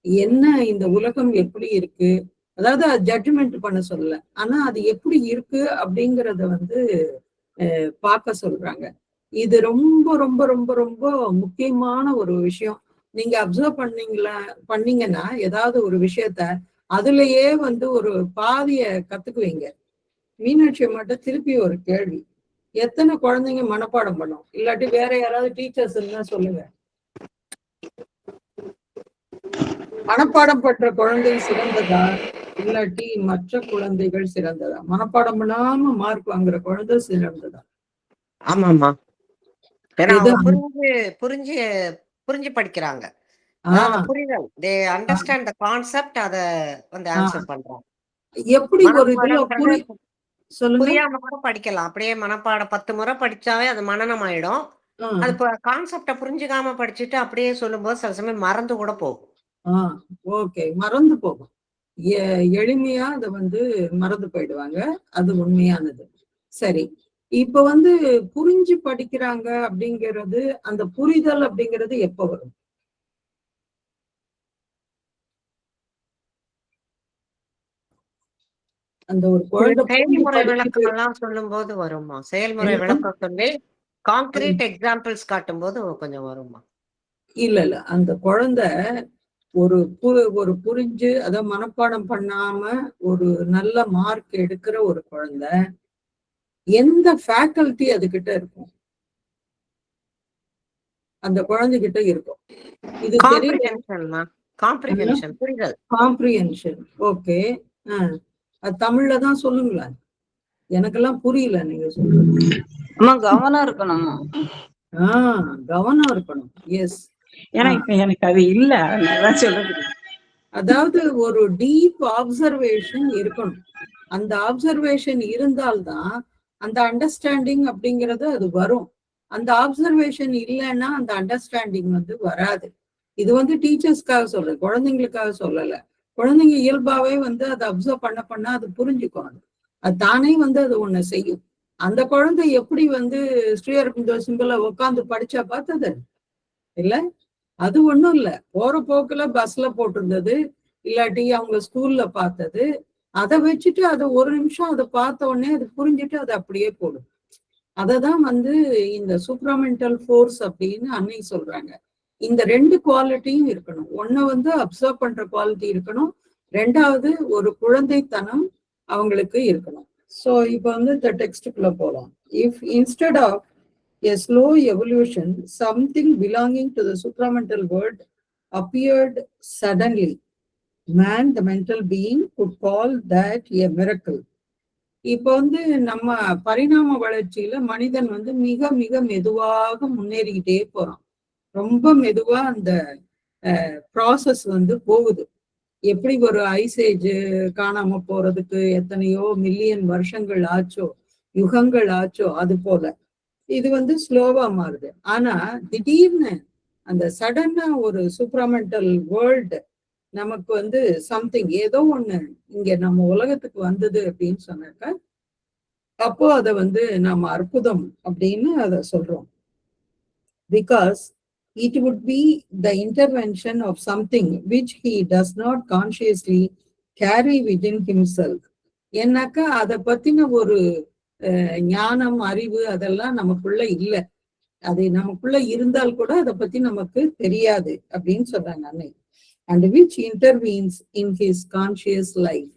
S1: என்ன இந்த உலகம் எப்படி இருக்கு, அதாவது ஜட்ஜ்மெண்ட் பண்ண சொல்லல, ஆனா அது எப்படி இருக்கு அப்படிங்கறத பார்க்க சொல்றாங்க. இது ரொம்ப ரொம்ப ரொம்ப ரொம்ப முக்கியமான ஒரு விஷயம். நீங்க அப்சர்வ் பண்ணீங்கன்னா ஏதாவது ஒரு விஷயத்த அதுலயே ஒரு பாதிய கத்துக்குவீங்க. மீனாட்சி மட்டும் திருப்பி ஒரு கேள்வி, எத்தனை குழந்தைங்க மனப்பாடம் பண்ணும்? இல்லாட்டி வேற யாராவது டீச்சர்ஸ் இருந்தா சொல்லுங்க. மனப்பாடம் பண்ற குழந்தை சிறந்ததா இல்லாட்டி மற்ற குழந்தைகள் சிறந்ததா? மனப்பாடம் பண்ணாம மார்க் வாங்குற குழந்தை சிறந்ததா?
S5: ஆமாமா, புரிஞ்சு படிக்கிறாங்க. புரிதல். தே அண்டர்ஸ்டாண்ட் த கான்செப்ட், அத வந்து ஆன்சர் பண்றாங்க.
S1: எப்படி ஒரு இதுல
S5: மனப்பாடம்ன்றது
S1: சொல்லுங்க.
S5: புரியாம கூட படிக்கலாம். அப்படியே மனப்பாடம் 10 முறை படிச்சாவே அது மனனம் ஆயிடும். அது கான்செப்ட புரிஞ்சுக்காம படிச்சுட்டு அப்படியே சொல்லும்போது சில சமயம் மறந்து கூட போகும்.
S1: ஓகே, மறந்து போகும். எளிமையா அதை வந்து மறந்து போயிடுவாங்க. அது உண்மையானது. சரி, இப்ப வந்து புரிஞ்சு படிக்கிறாங்க அப்படிங்கிறது, அந்த புரிதல் அப்படிங்கிறது எப்ப வரும்? அந்த ஒரு குழந்தை
S5: செயல்முறை விளக்கம் எல்லாம் சொல்லும் போது வருமா? செயல்முறை விளக்கம் சொல்லி கான்கிரீட் எக்ஸாம்பிள்ஸ் காட்டும் போது கொஞ்சம் வருமா?
S1: இல்ல, அந்த குழந்தை ஒரு புரிஞ்சு அத மனப்பாடம் பண்ணாம ஒரு நல்ல மார்க் எடுக்கிற ஒரு குழந்தை, எந்த ஃபேக்கல்டி அதுகிட்ட இருக்கும்? அந்த குழந்தைகிட்ட இருக்கும். இது காம்ப்ரிஹென்ஷன். ஓகே, அது தமிழ்ல தான் சொல்லுங்களேன். எனக்கெல்லாம் புரியல நீங்க சொல்றது.
S6: கவனம் இருக்கணும்.
S1: கவனம் இருக்கணும். எஸ்.
S6: ஏன்னா இப்ப எனக்கு அது இல்ல, அதான் சொல்றது.
S1: அதாவது ஒரு டீப் ஆப்சர்வேஷன் இருக்கணும். அந்த ஆப்சர்வேஷன் இருந்தால்தான் அந்த அண்டர்ஸ்டாண்டிங் அப்படிங்கிறது அது வரும். அந்த ஆப்சர்வேஷன் இல்லைன்னா அந்த அண்டர்ஸ்டாண்டிங் வந்து வராது. இது வந்து டீச்சர்ஸ்க்காக சொல்றது, குழந்தைங்களுக்காக சொல்லல. குழந்தைங்க இயல்பாவே வந்து அதை அப்சர்வ் பண்ண அது புரிஞ்சுக்கணும். அது தானே வந்து அது ஒண்ணு செய்யும். அந்த குழந்தை எப்படி வந்து ஸ்ரீஹரிபுத்திர சிம்பிள உட்காந்து படிச்சா பார்த்தது இல்ல, அது ஒண்ணும் இல்ல. போற போக்குல பஸ்ல போட்டிருந்தது, இல்லாட்டி அவங்க ஸ்கூல்ல பார்த்தது, அதை வச்சுட்டு அதை ஒரு நிமிஷம் அதை பார்த்த உடனே அது புரிஞ்சுட்டு அதை அப்படியே போடும். அததான் வந்து இந்த சூப்ராமெண்டல் ஃபோர்ஸ் அப்படின்னு அன்னை சொல்றாங்க. இந்த 2 குவாலிட்டியும் இருக்கணும். ஒண்ணு வந்து அப்சர்வ் பண்ற குவாலிட்டி இருக்கணும், 2வது ஒரு குழந்தைத்தனம் அவங்களுக்கு இருக்கணும். சோ இப்ப வந்து இந்த டெக்ஸ்டுக்குள்ள போலாம். If instead of a slow evolution, something belonging to the supramental world appeared suddenly, man, the mental being, could call that a miracle. இப்ப வந்து நம்ம பரிணாம வளர்ச்சியில மனிதன் வந்து மிக மிக மெதுவாக முன்னேறிக்கிட்டே போறான். ரொம்ப மெதுவா அந்த ப்ராசஸ் வந்து போகுது. எப்படி ஒரு ஐசேஜ் காணாம போறதுக்கு எத்தனையோ மில்லியன் வருஷங்கள் ஆச்சோ, யுகங்கள் ஆச்சோ, அது போல இது வந்து ஸ்லோவா மாறுது. ஆனா திடீர்னு அந்த சடனா ஒரு சூப்ராமெண்டல் வேர்ல்டு நமக்கு வந்து சம்திங் ஏதோ ஒண்ணு இங்க நம்ம உலகத்துக்கு வந்தது அப்படின்னு சொன்னாக்கா, அப்போ அதை வந்து நம்ம அற்புதம் அப்படின்னு அதை சொல்றோம். Because it would be the intervention of something which he does not consciously carry within himself. ஏன்னாக்கா அதை பத்தின ஒரு ஞானம், அறிவு அதெல்லாம் நமக்குள்ள இல்லை. அது நமக்குள்ள இருந்தால் கூட அதை பத்தி நமக்கு தெரியாது அப்படின்னு சொல்றாங்க அன்னை. And which intervenes in his conscious life.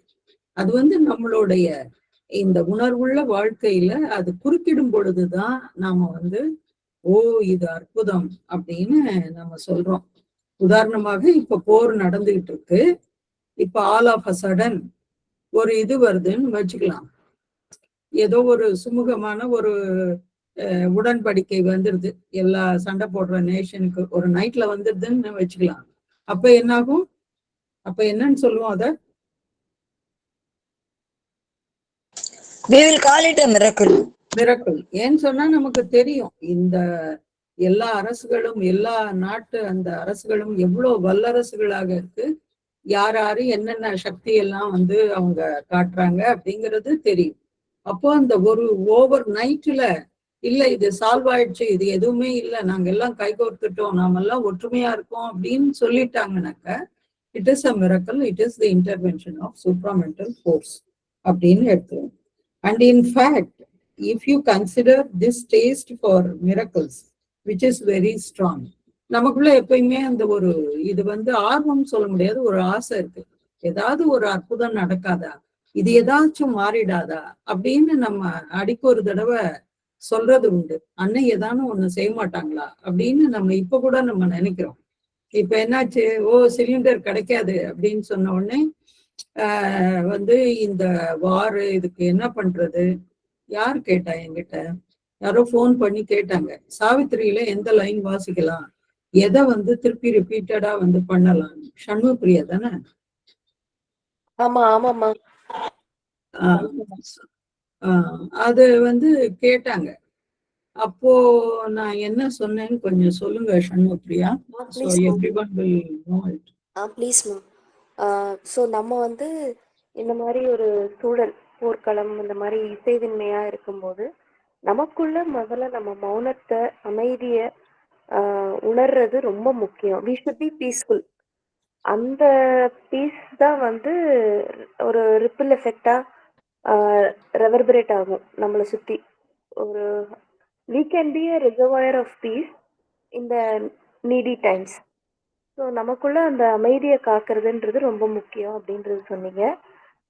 S1: அது வந்து நம்மளுடைய இந்த உணர்வுள்ள வாழ்க்கையில அது குறுக்கிடும் பொழுதுதான் நாம வந்து இது அற்புதம் அப்படின்னு நம்ம சொல்றோம். உதாரணமாக இப்ப போர் நடந்துகிட்டு இருக்கு. இப்ப ஆல் ஆஃப் அ சடன் ஒரு இது வருதுன்னு வச்சுக்கலாம். ஏதோ ஒரு சுமூகமான ஒரு உடன்படிக்கை வந்துருது, எல்லா சண்டை போடுற நேஷனுக்கு ஒரு நைட்ல வந்துருதுன்னு வச்சுக்கலாம். அப்ப என்னாகும்? அப்ப என்னன்னு சொல்லுவோம் அத?
S2: They will call it a miracle.
S1: Miracle. ஏன்னு சொன்னா நமக்கு தெரியும் இந்த எல்லா அரசுகளும், எல்லா நாட்டு அந்த அரசுகளும் எவ்வளவு வல்லரசுகளாக இருக்கு, யார் யாரு என்னென்ன சக்தி எல்லாம் வந்து அவங்க காட்டுறாங்க அப்படிங்கிறது தெரியும். அப்போ அந்த ஒரு ஓவர் நைட்ல இல்ல இது சால்வ் ஆயிடுச்சு, இது எதுவுமே இல்லை, நாங்க எல்லாம் கைகோர்த்துட்டோம், நாம எல்லாம் ஒற்றுமையா இருக்கோம் அப்படின்னு சொல்லிட்டாங்கன்னாக்க it is a miracle, it is the intervention of supramental force அப்படின்னு எடுத்துருவோம். And in fact, if you consider this taste for miracles, which is very strong, நமக்குள்ள எப்பயுமே அந்த ஒரு இது வந்து ஆர்வம் சொல்ல முடியாது, ஒரு ஆசை இருக்கு. ஏதாவது ஒரு அற்புதம் நடக்காதா, இது ஏதாச்சும் மாறிடாதா அப்படின்னு நம்ம அடிக்க ஒரு தடவை சொல்றது உண்டு. அன்னை ஏதானும் ஒண்ணு செய்ய மாட்டாங்களா அப்படின்னு நம்ம இப்ப கூட நம்ம நினைக்கிறோம். இப்ப என்னாச்சு, சிலிண்டர் கிடைக்காது அப்படின்னு சொன்ன உடனே வந்து இந்த வார் இதுக்கு என்ன பண்றது, யார் கேட்டா என்கிட்ட, யாரோ போன் பண்ணி கேட்டாங்க, சாவித்திரியில எந்த லைன் வாசிக்கலாம் எதை வந்து திருப்பி ரிப்பீட்டடா வந்து பண்ணலாம். சண்முக பிரியா தானே?
S11: ஆமா ஆமாம்மா.
S1: அது வந்து கேட்டாங்க. அப்போ நான் என்ன சொன்னேன்னு கொஞ்சம் சொல்லுங்க Shanmuga Priya. So everyone will know it.
S11: ப்ளீஸ்மா. ஸோ நம்ம வந்து இந்த மாதிரி ஒரு சூழல், போர்க்களம், இந்த மாதிரி இசைவின்மையா இருக்கும்போது நமக்குள்ள முதல்ல நம்ம மௌனத்தை, அமைதியை உணர்றது ரொம்ப முக்கியம். We should be peaceful. அந்த பீஸ் தான் வந்து ஒரு ரிப்பிள் எஃபெக்டா ரெவர்பரேட் ஆகும் நம்மளை சுற்றி. ஒரு we can be a reservoir of peace in the needy times. So நமக்குள்ள அந்த அமைதியை காக்கிறதுன்றது ரொம்ப முக்கியம் அப்படின்றது சொன்னீங்க.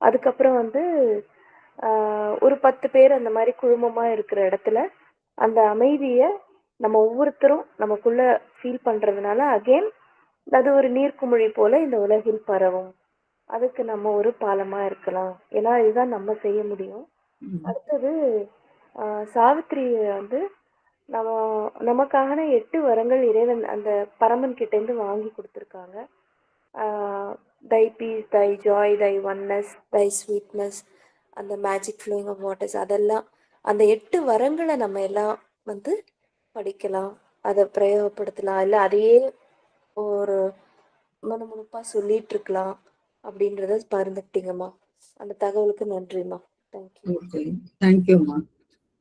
S11: அதுக்கப்புறம் வந்து ஒரு 10 பேர் அந்த மாதிரி குழுமமாக இருக்கிற இடத்துல அந்த அமைதியை நம்ம ஒவ்வொருத்தரும் நமக்குள்ள ஃபீல் பண்ணுறதுனால அகெயின் அது ஒரு நீர்க்குமிழி போல இந்த உலகில் பரவும். அதுக்கு நம்ம ஒரு பாலமாக இருக்கலாம். ஏன்னா இதுதான் நம்ம செய்ய முடியும். அடுத்தது சாவித்திரி வந்து நமக்கான 8 வரங்கள் இறைவன் அந்த பரமன் கிட்டேருந்து வாங்கி கொடுத்துருக்காங்க. தை பீஸ், தை ஜாய், தை ஒன்னஸ், தை ஸ்வீட்னஸ், அந்த மேஜிக் ஃப்ளோயிங் ஆஃப் வாட்டர்ஸ், அதெல்லாம் அந்த 8 வரங்களை நம்ம எல்லாம் வந்து படிக்கலாம், அதை பிரயோகப்படுத்தலாம், இல்லை அதையே ஒரு முணுமுணுப்பாக சொல்லிட்டு இருக்கலாம் அப்படின்றத பகிர்ந்துக்கிட்டீங்கம்மா. அந்த தகவலுக்கு நன்றிம்மா. தேங்க்யூ.
S1: ஓகே, தேங்க்யூம்மா.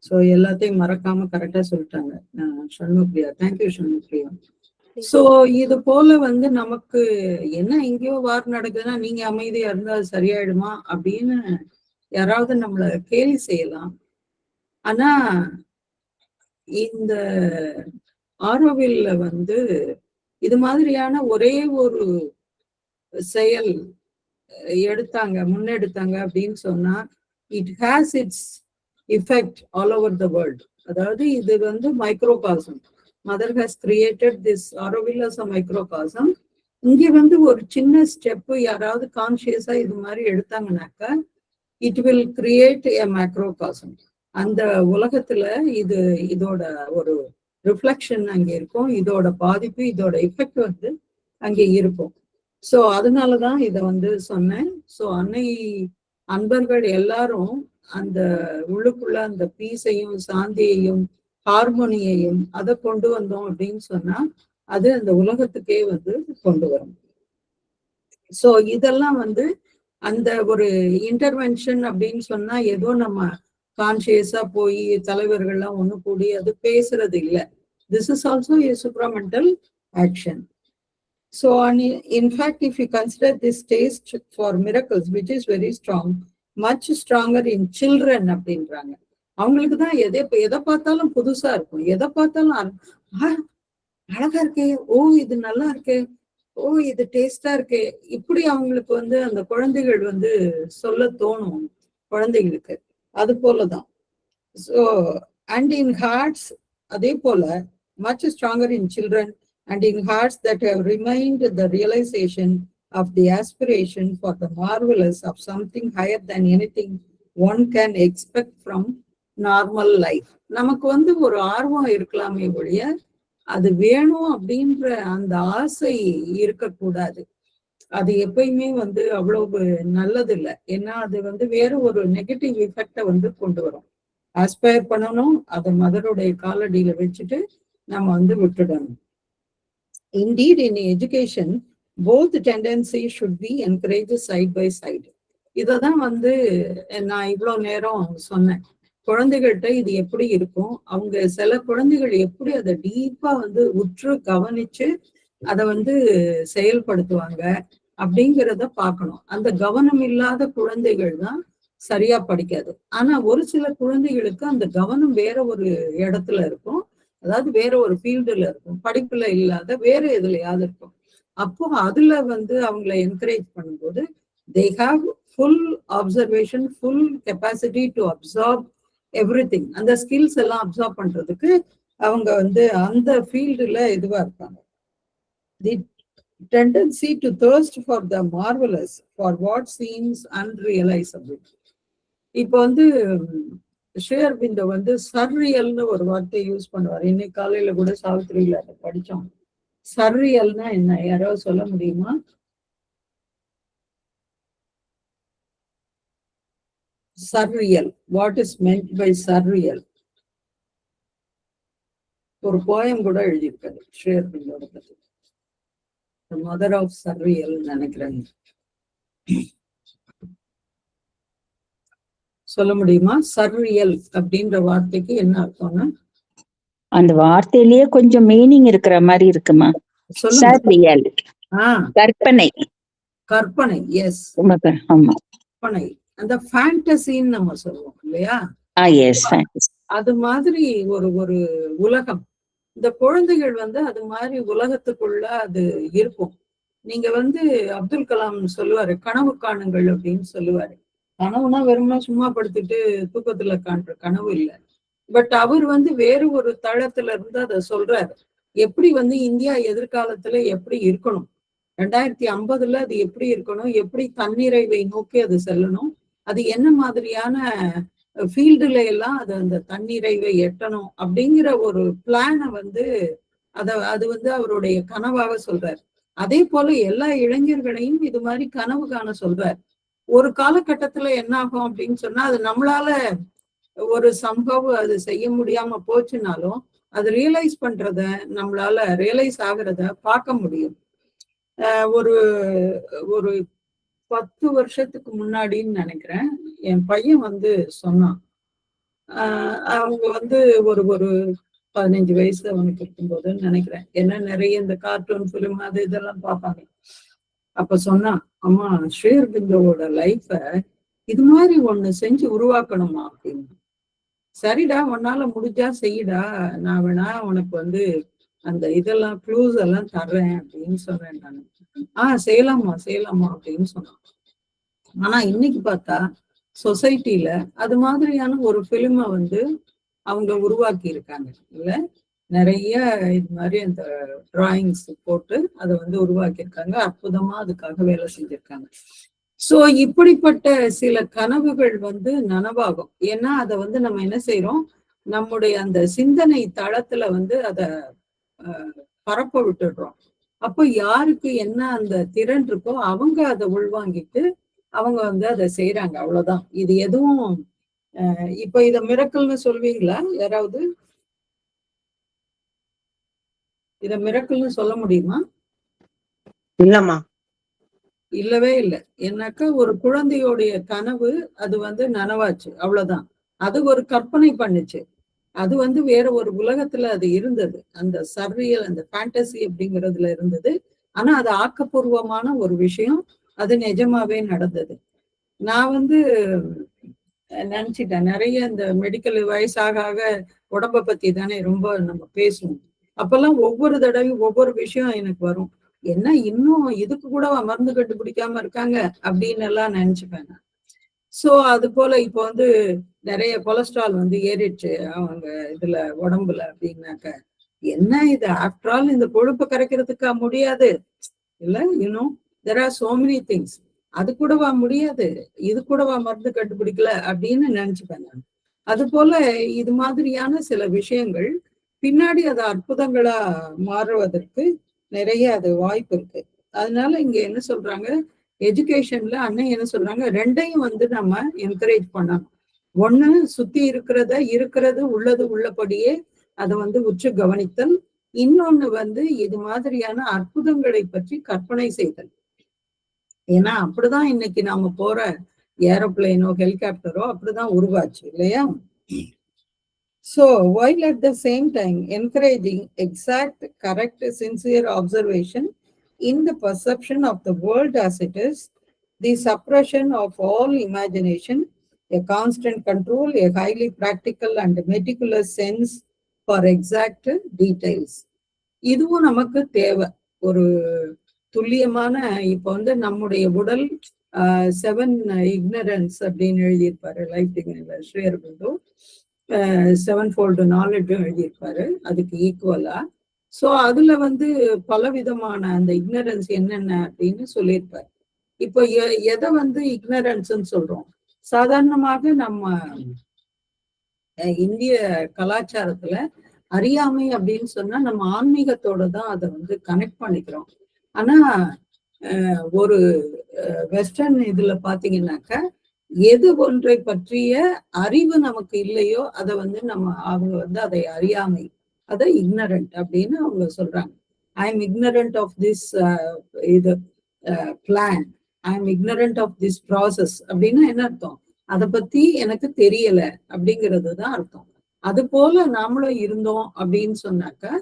S1: ஸோ எல்லாத்தையும் மறக்காம கரெக்டா சொல்லிட்டாங்க சண்முக பிரியா. தேங்க்யூ சண்முக பிரியா. ஸோ இது போல வந்து நமக்கு என்ன எங்கேயோ வார் நடக்குதுன்னா நீங்க அமைதியா இருந்தா அது சரியாயிடுமா அப்படின்னு யாராவது நம்மள கேலி செய்யலாம். ஆனா இந்த ஆரோவில்ல வந்து இது மாதிரியான ஒரே ஒரு செயல் முன்னெடுத்தாங்க அப்படின்னு சொன்னா it has its effect all over the world. அதாவது இது வந்து microcosm. Mother has created this Auroville as a microcosm. இங்க வந்து ஒரு சின்ன ஸ்டெப் யாராவது கான்சியஸா இது மாதிரி எடுத்தாங்கன்னாக்கா it will create a microcosm. அந்த உலகத்துல இதோட ஒரு ரிஃப்ளெக்ஷன் அங்கே இருக்கும், இதோட பாதிப்பு, இதோட எஃபெக்ட் வந்து அங்கே இருக்கும். ஸோ அதனாலதான் இதை வந்து சொன்னேன். ஸோ அன்பர்கள் எல்லாரும் அந்த உள்ளுக்குள்ள அந்த பீஸையும் சாந்தியையும் ஹார்மோனியையும் அதை கொண்டு வந்தோம் அப்படின்னு சொன்னா அது அந்த உலகத்துக்கே வந்து கொண்டு வரும். ஸோ இதெல்லாம் வந்து அந்த ஒரு இன்டர்வென்ஷன் அப்படின்னு சொன்னா ஏதோ நம்ம கான்சியஸா போய் தலைவர்கள்லாம் ஒண்ணு கூடி அது பேசுறது இல்லை. This is also a supramental action. So in fact, if you consider this taste for miracles, which is very strong, much stronger in children அப்படின்றாங்க. அவங்களுக்கு தான் எதை பார்த்தாலும் புதுசா இருக்கும், எதை பார்த்தாலும் அழகா இருக்கே, ஓ இது நல்லா இருக்கே, ஓ இது டேஸ்டா இருக்கே, இப்படி அவங்களுக்கு வந்து அந்த குழந்தைகள் வந்து சொல்ல தோணும் குழந்தைகளுக்கு. அது போலதான். ஸோ அண்ட் இன் ஹார்ட்ஸ் அதே போல much stronger in children and in hearts that have remained the realization of the aspiration for the marvelous of something higher than anything one can expect from normal life. நமக்கு வந்து ஒரு ஆர்வம் இருக்கலாமே ஒழிய அது வேணும் அப்படின்ற அந்த ஆசை இருக்கக்கூடாது. அது எப்பயுமே வந்து அவ்வளவு நல்லது இல்லை. ஏன்னா அது வந்து வேற ஒரு நெகட்டிவ் எஃபெக்டை வந்து கொண்டு வரும். ஆஸ்பயர் பண்ணணும், அதை மதருடைய காலடியில வச்சுட்டு நம்ம வந்து விட்டுடணும். Indeed, in education, both tendencies should be encouraged side by side. இததான் வந்து நான் இவ்வளவு நேரம் சொன்னேன். குழந்தைகள்கிட்ட இது எப்படி இருக்கும், அவங்க சில குழந்தைகள் எப்படி அதை டீப்பா வந்து உற்று கவனிச்சு அதை வந்து செயல்படுத்துவாங்க அப்படிங்கிறத பார்க்கணும். அந்த கவனம் இல்லாத குழந்தைகள் தான் சரியா படிக்காது. ஆனா ஒரு சில குழந்தைகளுக்கு அந்த கவனம் வேற ஒரு இடத்துல இருக்கும், அதாவது வேற ஒரு ஃபீல்டுல இருக்கும், படிப்புல இல்லாத வேற எதுலையாவது இருக்கும். அப்போ அதுல வந்து அவங்கள என்கரேஜ் பண்ணும்போது they have full observation, full capacity to absorb everything. அந்த ஸ்கில்ஸ் எல்லாம் அப்சார்ப் பண்றதுக்கு அவங்க வந்து அந்த ஃபீல்டுல இதுவா இருப்பாங்க. The tendency to thirst for the marvelous, for what seems unrealizable. இப்போ வந்து ஸ்ரீஅரபிந்தோ வந்து சர்ரியல்னு ஒரு வார்த்தையை யூஸ் பண்ணுவார். இன்னைக்கு காலையில கூட சாவித்திரியில அதை படிச்சோம். சர்ரியல்னா என்ன, யாராவது சொல்ல முடியுமா? Surreal, what is meant by surreal? ஒரு போயம் கூட எழுதியிருக்காரு ஸ்ரீஅரபிந்தோட பத்தி, மதர் ஆஃப் சர்ரியல் நினைக்கிறேன். சொல்ல முடியுமா? சர்ரியல் அப்படின்ற வார்த்தைக்கு என்ன அர்த்தம்னா?
S4: அந்த வார்த்தையிலேயே கொஞ்சம் மீனிங் இருக்கிற மாதிரி இருக்குமா? சர்ரியல், கற்பனை.
S1: கற்பனை, எஸ்.
S4: ஆமா,
S1: கற்பனை, அந்த ஃபேண்டசின்னு நம்ம சொல்லுவோம் இல்லையா? அது மாதிரி ஒரு ஒரு உலகம். இந்த குழந்தைகள் வந்து அது மாதிரி உலகத்துக்குள்ள அது இருக்கும். நீங்க வந்து அப்துல் கலாம் சொல்லுவாரு, கனவு காணுங்கள் அப்படின்னு சொல்லுவாரு. கனவுனா வெறும்னா சும்மா படுத்துட்டு தூக்கத்துல காண்ற கனவு இல்லை. பட் அவர் வந்து வேறு ஒரு தளத்துல இருந்து அதை சொல்றாரு. எப்படி வந்து இந்தியா எதிர்காலத்துல எப்படி இருக்கணும், 2050 அது எப்படி இருக்கணும், எப்படி தன்னிறைவை நோக்கி அது செல்லணும், அது என்ன மாதிரியான ஃபீல்டுல எல்லாம் அது அந்த தன்னிறைவை எட்டணும் அப்படிங்கிற ஒரு பிளானை வந்து அது வந்து அவருடைய கனவாக சொல்றாரு. அதே போல எல்லா இளைஞர்களையும் இது மாதிரி கனவு காண சொல்றாரு. ஒரு காலகட்டத்துல என்ன ஆகும் அப்படின்னு சொன்னா, அது நம்மளால ஒரு சம்பவம் அது செய்ய முடியாம போச்சுனாலும் அது ரியலைஸ் பண்றத, நம்மளால ரியலைஸ் ஆகுறத பார்க்க முடியும். ஒரு ஒரு 10 வருஷத்துக்கு முன்னாடின்னு நினைக்கிறேன், என் பையன் வந்து சொன்னான். அவங்க வந்து ஒரு ஒரு 15 வயசு அவனுக்கு இருக்கும்போதுன்னு நினைக்கிறேன். ஏன்னா நிறைய இந்த கார்ட்டூன் பிலிம் அது இதெல்லாம் பார்ப்பாங்க. அப்ப சொன்னான், அம்மா ஸ்ரீஅரபிந்தோவோட லைஃப இது மாதிரி ஒண்ணு செஞ்சு உருவாக்கணுமா அப்படின்னு. சரிடா, உன்னால முடிஞ்சா செய்யடா, நான் வேணா உனக்கு வந்து அந்த இதெல்லாம் க்ளூஸ் எல்லாம் தர்றேன் அப்படின்னு சொன்னேன் நான். செய்யலாமா அப்படின்னு சொன்னான். ஆனா இன்னைக்கு பார்த்தா சொசைட்டில அது மாதிரியான ஒரு பிலிமை வந்து அவங்க உருவாக்கி இருக்காங்க இல்ல, நிறைய இது மாதிரி அந்த டிராயிங்ஸ் போட்டு அதை வந்து உருவாக்கியிருக்காங்க. அற்புதமா அதுக்காக வேலை செஞ்சிருக்காங்க. சோ இப்படிப்பட்ட சில கனவுகள் வந்து நனவாகும். ஏன்னா அதை வந்து நம்ம என்ன செய்யறோம், நம்முடைய அந்த சிந்தனை தளத்துல வந்து அதை பரப்ப விட்டுடுறோம். அப்போ யாருக்கு என்ன அந்த திறன் இருக்கோ அவங்க அதை உள்வாங்கிட்டு அவங்க வந்து அதை செய்யறாங்க, அவ்வளவுதான். இது எதுவும் இப்ப இத மிரக்கல்னு சொல்வீங்களா யாராவது? இத மிரக்கல்னு சொல்ல முடியுமா?
S5: இல்லம்மா,
S1: இல்லவே இல்லை. ஏன்னாக்கா ஒரு குழந்தையோடைய கனவு அது வந்து நனவாச்சு, அவ்வளவுதான். அது ஒரு கற்பனை பண்ணுச்சு, அது வந்து வேற ஒரு உலகத்துல அது இருந்தது, அந்த சர்ரியல் அந்த ஃபேண்டசி அப்படிங்கிறதுல இருந்தது. ஆனா அது ஆக்கப்பூர்வமான ஒரு விஷயம், அது நிஜமாவே நடந்தது. நான் வந்து நினைச்சிட்டேன், நிறைய இந்த மெடிக்கல் வயசாக ஆக உடம்ப பத்தி தானே ரொம்ப நம்ம பேசுவோம். அப்பெல்லாம் ஒவ்வொரு தடவையும் ஒவ்வொரு விஷயம் எனக்கு வரும், என்ன இன்னும் இதுக்கு கூட மருந்து கண்டுபிடிக்காம இருக்காங்க அப்படின்னு எல்லாம் நினைச்சுப்பேன். சோ அது போல இப்போ வந்து நிறைய கொலஸ்ட்ரால் வந்து ஏறிடுச்சு அவங்க இதுல உடம்புல அப்படின்னாக்க, என்ன இது ஆஃப்டர் ஆல் இந்த கொழுப்பை கரைக்கிறதுக்கா முடியாது இல்ல, இன்னும் there are so many things, அது கூடவா முடியாது, இது கூடவா மருந்து கண்டுபிடிக்கல அப்படின்னு நினைச்சுப்பேன் நான். அது போல இது மாதிரியான சில விஷயங்கள் பின்னாடி அது அற்புதங்களா மாறுவதற்கு நிறைய அது வாய்ப்பு இருக்கு. அதனால இங்க என்ன சொல்றாங்க, எஜுகேஷன்ல அண்ணன் என்ன சொல்றாங்க, ரெண்டையும் வந்து நம்ம என்கரேஜ் பண்ணணும். ஒண்ணு சுத்தி இருக்கிறது உள்ளது உள்ளபடியே அதை வந்து உற்று கவனித்தல், இன்னொன்னு வந்து இது மாதிரியான அற்புதங்களை பற்றி கற்பனை செய்தல். ஏன்னா அப்படிதான் இன்னைக்கு நாம போற ஏரோப்ளைனோ ஹெலிகாப்டரோ அப்படிதான் உருவாச்சு இல்லையா? So while at the same time encouraging exact, correct, sincere observation in the perception of the world as it is, the suppression of all imagination, a constant control, a highly practical and meticulous sense for exact details. இதுவும் நமக்கு தேவை. ஒரு துல்லியமான, இப்ப வந்து நம்முடைய உடல் 7 ignorance அப்படின்னு எழுதியிருப்பாரு லைஃப் டிவைன்ல ஸ்ரீஅரபிந்தோ, 7-fold knowledge எழுதியிருப்பாரு அதுக்கு ஈக்குவலா. சோ அதுல வந்து பலவிதமான அந்த இக்னரன்ஸ் என்னென்ன அப்படின்னு சொல்லியிருப்பாரு. இப்போ எதை வந்து இக்னரன்ஸ்ன்னு சொல்றோம், சாதாரணமாக நம்ம இந்திய கலாச்சாரத்துல அறியாமை அப்படின்னு சொன்னா நம்ம ஆன்மீகத்தோட தான் அதை வந்து கனெக்ட் பண்ணிக்கிறோம். ஆனா ஒரு வெஸ்டர்ன் இதுல பாத்தீங்கன்னாக்கா எது ஒன்றை பற்றிய அறிவு நமக்கு இல்லையோ அதை வந்து அவங்க வந்து அதை அறியாமை, அதை இக்னரண்ட் அப்படின்னு அவங்க சொல்றாங்க. I am ignorant of this இது plan, I am ignorant of this process அப்படின்னா என்ன அர்த்தம்? அதை பத்தி எனக்கு தெரியல அப்படிங்கிறது தான் அர்த்தம். அது போல நாமளும் இருந்தோம் அப்படின்னு சொன்னாக்கா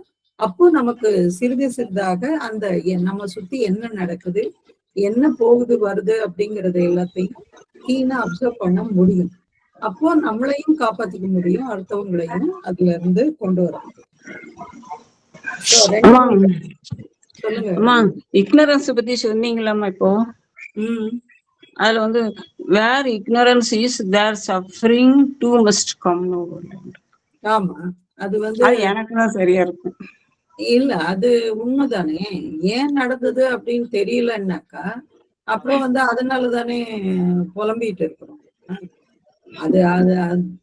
S1: அப்போ நமக்கு சிறிது சிறிதாக அந்த நம்ம சுத்தி என்ன நடக்குது, என்ன போகுது வருது அப்படிங்கறது எல்லாத்தையும் கீனா அப்சர்வ் பண்ண முடியும். அப்போ நம்மளையும் காப்பாத்திக்க முடியும், அடுத்தவங்களையும் அதுல இருந்து கொண்டு வர முடியும்.
S6: சொல்லுங்க. இக்னரன்ஸ் பத்தி சொன்னீங்களாமா இப்போ. அதுல வந்து where ignorance is there suffering too must come.
S1: ஆமா, அது வந்து
S6: எனக்குதான் சரியா இருக்கும்.
S1: இல்ல, அது உண்மைதானே. ஏன் நடந்தது அப்படின்னு தெரியலன்னாக்கா அப்புறம் வந்து அதனால தானே புலம்பிட்டு இருக்கிறோம். அது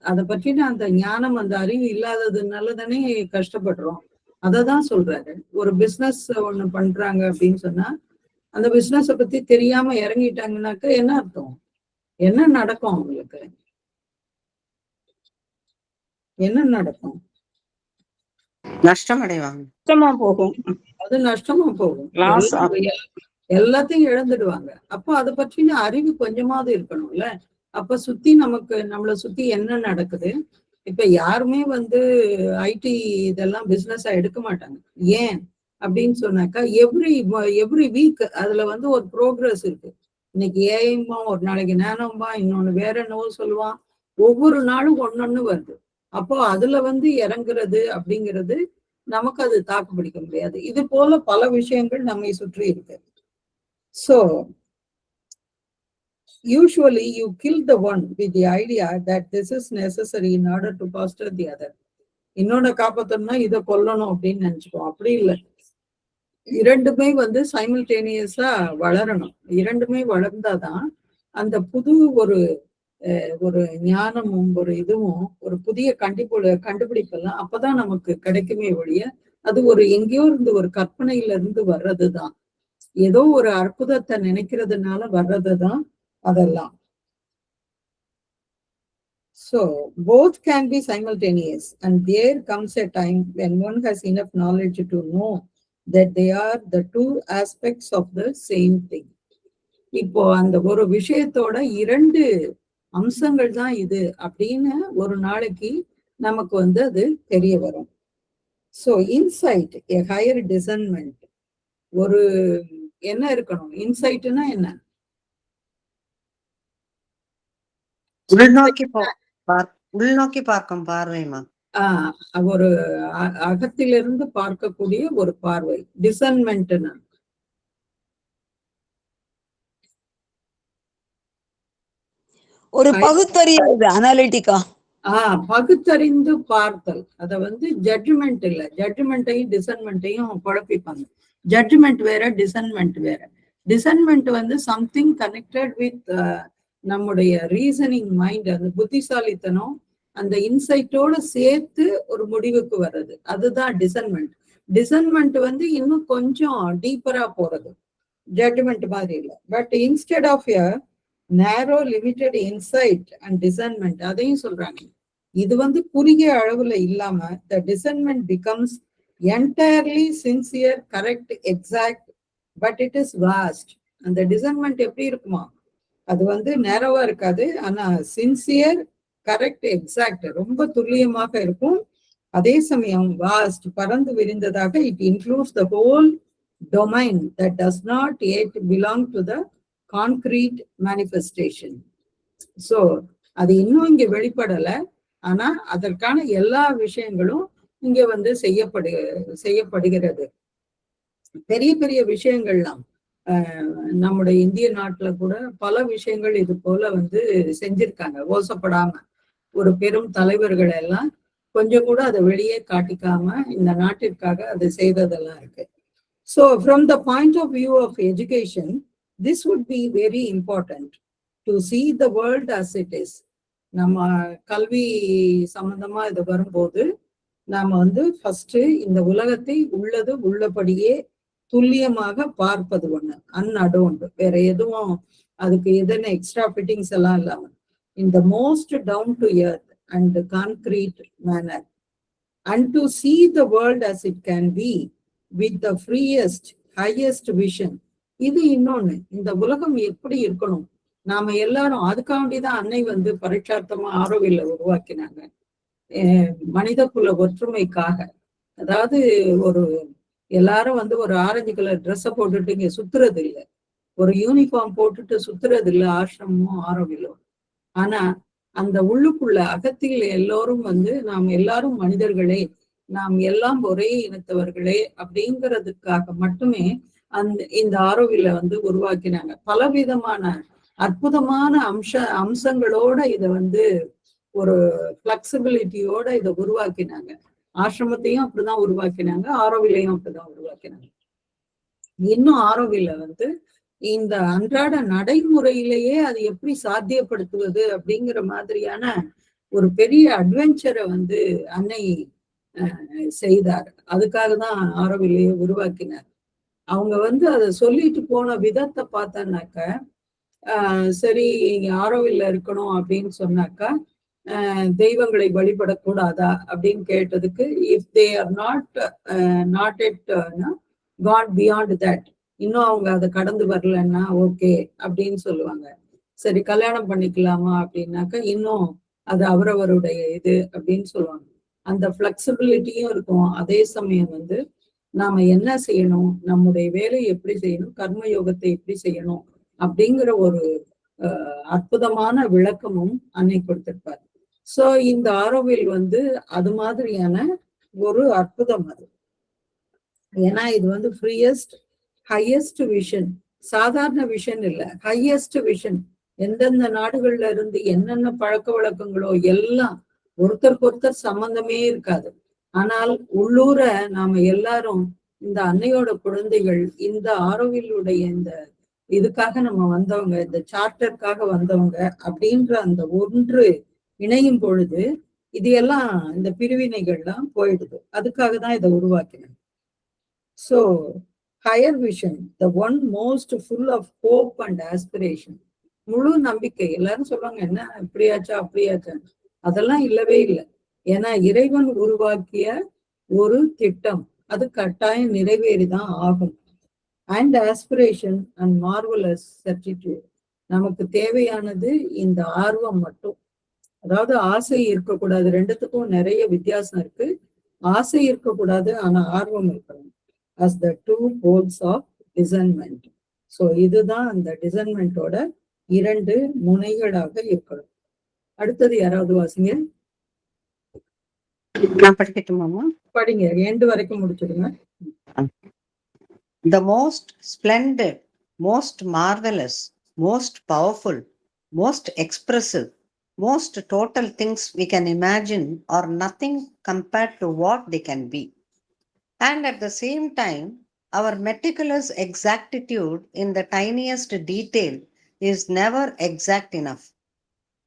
S1: அதை பற்றின அந்த ஞானம், அந்த அறிவு இல்லாததுனால தானே கஷ்டப்படுறோம். அததான் சொல்றாரு. ஒரு பிசினஸ் ஒண்ணு பண்றாங்க அப்படின்னு சொன்னா அந்த பிசினஸ பத்தி தெரியாம இறங்கிட்டாங்கன்னாக்கா என்ன அர்த்தம்? என்ன நடக்கும் அவங்களுக்கு? என்ன நடக்கும்?
S5: நஷ்டம் அடைவாங்க.
S1: அது நஷ்டமா போகும். எல்லாத்தையும் இழந்துடுவாங்க. அப்போ அதை பற்றின அறிவு கொஞ்சமாவது இருக்கணும்ல. அப்ப சுத்தி நம்மளை சுத்தி என்ன நடக்குது? இப்ப யாருமே வந்து ஐடி இதெல்லாம் பிசினஸா எடுக்க மாட்டாங்க. ஏன் அப்படின்னு சொன்னாக்கா எவ்ரி வீக் அதுல வந்து ஒரு ப்ரோக்ரஸ் இருக்கு. இன்னைக்கு ஏஐமா, ஒரு நாளைக்கு நேனோம்பா, இன்னொன்னு வேற என்னவோ சொல்லுவான். ஒவ்வொரு நாளும் ஒன்னொன்னு வருது. அப்போ அதுல வந்து இறங்குறது அப்படிங்கிறது நமக்கு அது தாக்கு பிடிக்க முடியாது. இது போல பல விஷயங்கள் நம்மை சுற்றி இருக்கு. So usually you kill the one with the idea that this is necessary in order to foster the other. இன்னொன்னு காப்பாத்தணும்னா இதை கொல்லணும் அப்படின்னு நினைச்சுக்கோம். அப்படி இல்லை. இரண்டுமே வந்து சைமல்டேனியஸா வளரணும். இரண்டுமே வளர்ந்தாதான் அந்த புது ஒரு ஞானமும் ஒரு இதுவும் ஒரு புதிய கண்டுபிடிப்பெல்லாம் அப்பதான் நமக்கு கிடைக்குமே ஒழிய அது ஒரு எங்கேயோ இருந்து ஒரு கற்பனையில இருந்து வர்றதுதான். ஏதோ ஒரு அற்புதத்தை நினைக்கிறதுனால வர்றதுதான் அதெல்லாம். So both can be simultaneous, and there comes a time when one has enough knowledge to know that they are the two aspects of the same thing. இப்போ அந்த ஒரு விஷயத்தோட இரண்டு அம்சங்கள் தான் இது அப்படின்னு ஒரு நாளைக்கு நமக்கு வந்து அது தெரிய வரும். ஸோ இன்சைட், எ ஹையர் டிசர்ன்மெண்ட், ஒரு என்ன இருக்கணும்? இன்சைட்னா என்ன?
S5: உள்நோக்கி பார்க்கும் பார்வைமா.
S1: ஒரு அகத்திலிருந்து பார்க்கக்கூடிய ஒரு பார்வை, டிசர்ன்மெண்ட்னா.
S2: ஒரு பகுத்தறிவு, அனாலிட்டிக்கா.
S1: பகுத்தறிந்து பார்த்தல். அத வந்து ஜட்ஜ்மெண்ட் இல்ல. ஜட்ஜ்மெண்ட்டையும் டிசர்ன்மெண்ட்டையும் குழப்பிப்பாங்க. ஜட்ஜ்மெண்ட் வேற, டிசர்ன்மெண்ட் வேற. டிசர்ன்மெண்ட் வந்து சம்திங் கனெக்டட் வித் நம்முடைய ரீசனிங் மைண்ட், அந்த புத்திசாலித்தனம், அந்த இன்சைட்டோட சேர்த்து ஒரு முடிவுக்கு வர்றது, அதுதான் டிசர்ன்மெண்ட். டிசர்ன்மெண்ட் வந்து இன்னும் கொஞ்சம் டீப்பரா போறது, ஜட்ஜ்மெண்ட் மாதிரி இல்லை. பட் இன்ஸ்டெட் ஆஃப் நேரோ லிமிட்டட் இன்சைட் அண்ட் டிசர்ன்மெண்ட், அதையும் சொல்றாங்க. இது வந்து குறுகிய அளவுல இல்லாம the discernment becomes entirely sincere, correct, exact, but it is vast. அந்த discernment எப்படி இருக்குமா? அது வந்து நேரோவா இருக்காது, ஆனா சின்சியர், கரெக்ட், எக்ஸாக்ட், ரொம்ப துல்லியமாக இருக்கும். அதே சமயம் வாஸ்ட், பறந்து விரிந்ததாக. It includes the whole domain that does not yet belong to the concrete manifestation. So அது இன்னும் இங்க வெளிப்படல, ஆனா அதற்கான எல்லா விஷயங்களும் இங்க வந்து செய்யப்படுகிறது. பெரிய பெரிய விஷயங்கள்லாம் நம்முடைய இந்திய நாட்டுல கூட பல விஷயங்கள் இது போல வந்து செஞ்சிருக்காங்க, ஓசப்படாம. ஒரு பெரும் தலைவர்கள் எல்லாம் கொஞ்சம் கூட அதை வெளியே காட்டிக்காம இந்த நாட்டிற்காக அதை செய்ததெல்லாம் இருக்கு. So from the point of view of education, this would be very important to see the world as it is. நம்ம கல்வி சம்பந்தமா இது வரும்போது நாம வந்து ஃபர்ஸ்ட் இந்த உலகத்தை உள்ளது உள்ளபடியே துல்லியமாக பார்ப்பது ஒண்ணு, அன்அடோன்ட், வேற எதுவும் அதுக்கு எதனா எக்ஸ்ட்ரா ஃபிட்டிங்ஸ் எல்லாம் இல்லாம இந்த most down to earth and concrete manner and to see the world as it can be with the freest, highest vision. இது இன்னொன்னு, இந்த உலகம் எப்படி இருக்கணும் நாம எல்லாரும் அதுக்காண்டிதான் அன்னை வந்து பரீட்சார்த்தமா ஆரோவில்ல உருவாக்கினாங்க. மனித குல ஒற்றுமைக்காக. அதாவது ஒரு எல்லாரும் வந்து ஒரு ஆரஞ்சு கலர் ட்ரெஸ்ஸை போட்டுட்டு இங்க சுத்துறது இல்லை, ஒரு யூனிஃபார்ம் போட்டுட்டு சுத்துறது இல்லை ஆசிரமும் ஆரோவிலும். ஆனா அந்த உள்ளுக்குள்ள அகத்தில் எல்லோரும் வந்து நாம் எல்லாரும் மனிதர்களே, நாம் எல்லாம் ஒரே இனத்தவர்களே அப்படிங்கிறதுக்காக மட்டுமே இந்த ஆரோவில வந்து உருவாக்கினாங்க. பலவிதமான அற்புதமான அம்சங்களோட இதை வந்து ஒரு பிளெக்சிபிலிட்டியோட இதை உருவாக்கினாங்க. ஆசிரமத்தையும் அப்படிதான் உருவாக்கினாங்க, ஆரோவிலையும் அப்படிதான் உருவாக்கினாங்க. இன்னும் ஆரோவில வந்து இந்த அன்றாட நடைமுறையிலேயே அது எப்படி சாத்தியப்படுத்துவது அப்படிங்கிற மாதிரியான ஒரு பெரிய அட்வென்ச்சரை வந்து அன்னை செய்தார். அதுக்காக தான் ஆரோவிலையே உருவாக்கினார். அவங்க வந்து அதை சொல்லிட்டு போன விதத்தை பார்த்தோன்னாக்க, சரி ஆரோவில்ல இருக்கணும் அப்படின்னு சொன்னாக்கா தெய்வங்களை வழிபடக்கூடாதா அப்படின்னு கேட்டதுக்கு, if they are not yet God beyond that, இன்னும் அவங்க அதை கடந்து வரலன்னா ஓகே அப்படின்னு சொல்லுவாங்க. சரி கல்யாணம் பண்ணிக்கலாமா அப்படின்னாக்கா இன்னும் அது அவரவருடைய இது அப்படின்னு சொல்லுவாங்க. அந்த பிளெக்சிபிலிட்டியும் இருக்கும். அதே சமயம் வந்து நாம என்ன செய்யணும், நம்முடைய வேலையை எப்படி செய்யணும், கர்ம யோகத்தை எப்படி செய்யணும் அப்படிங்கிற ஒரு அற்புதமான விளக்கமும் அன்னை கொடுத்திருப்பார். சோ இந்த ஆரோவில் வந்து அது மாதிரியான ஒரு அற்புதம் அது. ஏன்னா இது வந்து ஃப்ரீயஸ்ட் ஹையஸ்ட் விஷன், சாதாரண விஷன் இல்ல, ஹையஸ்ட் விஷன். எந்தெந்த நாடுகள்ல இருந்து என்னென்ன பழக்க வழக்கங்களோ எல்லாம் ஒருத்தருக்கு ஒருத்தர் சம்பந்தமே இருக்காது. ஆனால் உள்ளூர நாம எல்லாரும் இந்த அன்னையோட குழந்தைகள், இந்த ஆரோவிலுடைய இந்த இதுக்காக நம்ம வந்தவங்க, இந்த சார்ட்டருக்காக வந்தவங்க அப்படின்ற அந்த ஒன்று இணையும் பொழுது இது எல்லாம் இந்த பிரிவினைகள்லாம் போயிடுது. அதுக்காக தான் இதை உருவாக்கினேன். So higher vision, the one most full of hope and aspiration. முழு நம்பிக்கை. எல்லாரும் சொல்லுவாங்க என்ன இப்படியாச்சா அப்படியாச்சா, அதெல்லாம் இல்லவே இல்லை. ஏன்னா இறைவன் உருவாக்கிய ஒரு திட்டம், அது கட்டாயம் நிறைவேறிதான் ஆகும். And aspiration and marvellous certitude. நமக்கு தேவையானது இந்த ஆர்வம் மட்டும். அதாவது ஆசை இருக்கக்கூடாது, ரெண்டுத்துக்கும் நிறைய வித்தியாசம் இருக்கு. ஆசை இருக்கக்கூடாது, ஆனா ஆர்வம் இருக்கணும். as the two poles of discernment. So இதுதான் அந்த டிசைன்மெண்டோட இரண்டு முனைகளாக இருக்கணும். அடுத்தது யாராவது வாசிங்க.
S5: நான் படிக்கட்டுமாமா?
S1: படிங்க, எண்டு வரைக்கும் முடிச்சிடுங்க.
S5: The most splendid, most marvelous, most powerful, most expressive, most total things we can imagine are nothing compared to what they can be. And at the same time, our meticulous exactitude in the tiniest detail is never exact enough,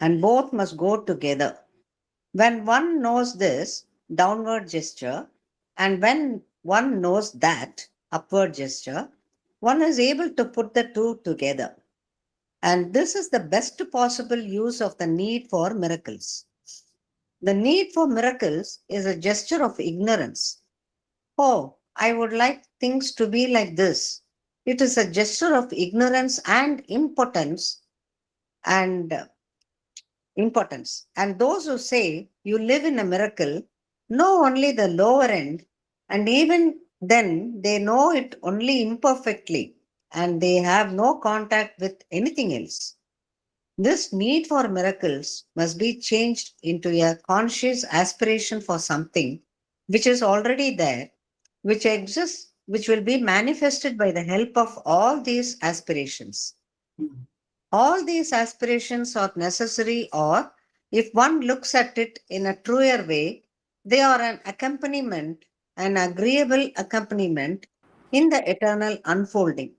S5: and both must go together. When one knows this downward gesture, and when one knows that upward gesture, one is able to put the two together. And this is the best possible use of the need for miracles. The need for miracles is a gesture of ignorance. Oh, I would like things to be like this. It is a gesture of ignorance and impotence. And those who say you live in a miracle know only the lower end, and even then they know it only imperfectly, and they have no contact with anything else. This need for miracles must be changed into a conscious aspiration for something which is already there, which exists, which will be manifested by the help of all these aspirations. All these aspirations are necessary, or if one looks at it in a truer way, they are an accompaniment, an agreeable accompaniment in the eternal unfolding.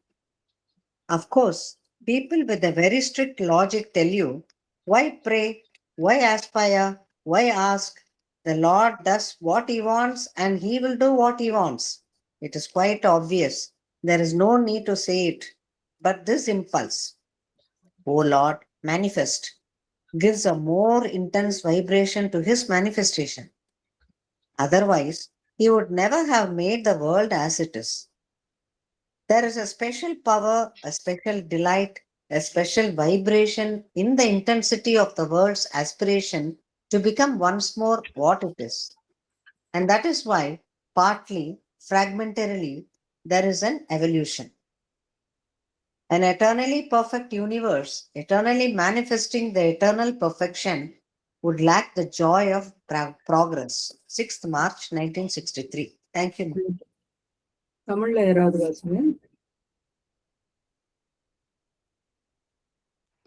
S5: Of course, people with a very strict logic tell you, why pray, why aspire, why ask, The Lord does what he wants and he will do what he wants. It is quite obvious. There is no need to say it. But this impulse, O Lord, manifest, gives a more intense vibration to his manifestation. Otherwise, he would never have made the world as it is. There is a special power, a special delight, a special vibration in the intensity of the world's aspiration to become once more what it is. And that is why, partly, fragmentarily, there is an evolution. An eternally perfect universe, eternally manifesting the eternal perfection, would lack the joy of progress. 6th March 1963. Thank you.
S1: தமிழ்ல யாராவது வாசிங்க.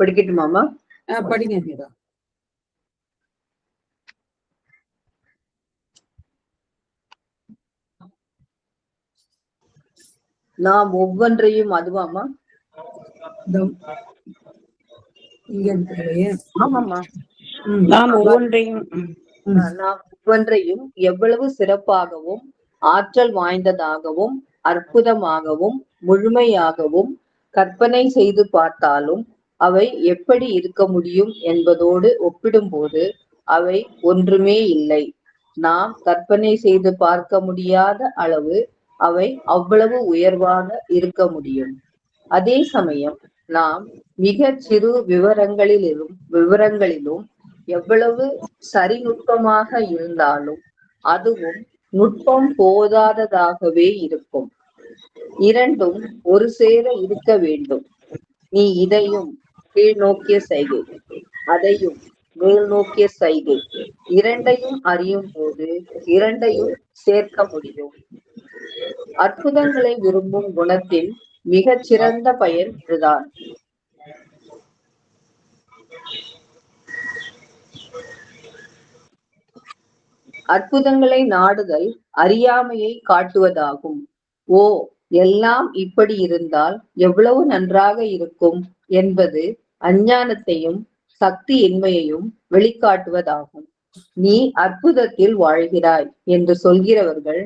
S10: படிக்கட்டுமாமா?
S1: படிங்க மீரா.
S10: நாம் ஒவ்வொன்றையும் அதுவாமா?
S1: இங்க இருக்கிறையே.
S10: ஆமாமா.
S6: நாம் ஒவ்வொன்றையும்
S10: நாம் ஒவ்வொன்றையும் எவ்வளவு சிறப்பாகவும் ஆற்றல் வாய்ந்ததாகவும் அற்புதமாகவும் முழுமையாகவும் கற்பனை செய்து பார்த்தாலும் அவை எப்படி இருக்க முடியும் என்பதோடு ஒப்பிடும்போது அவை ஒன்றுமே இல்லை. நாம் கற்பனை செய்து பார்க்க முடியாத அளவு அவை அவ்வளவு உயர்வாக இருக்க முடியும். அதே சமயம் நாம் மிக சிறு விவரங்களிலும் எவ்வளவு சரிநுட்பமாக இருந்தாலும் அதுவும் நுட்பம் போதாததாகவே இருக்கும். இரண்டும் ஒரு சேர இருக்க வேண்டும். நீ இதையும் கீழ் நோக்கிய சைகை, அதையும் மேல் நோக்கிய சைகை, இரண்டையும் அறியும் போது இரண்டையும் சேர்க்க முடியும். அற்புதங்களை விரும்பும் குணத்தின் மிகச் சிறந்த பயன் இதுதான். அற்புதங்களை நாடுதல் அறியாமையை காட்டுவதாகும். ஓ, எல்லாம் இப்படி இருந்தால் எவ்வளவு நன்றாக இருக்கும் என்பது அஞ்ஞானத்தையும் சக்தி இன்மையையும் வெளிக்காட்டுவதாகும். நீ அற்புதத்தில் வாழ்கிறாய் என்று சொல்கிறவர்கள்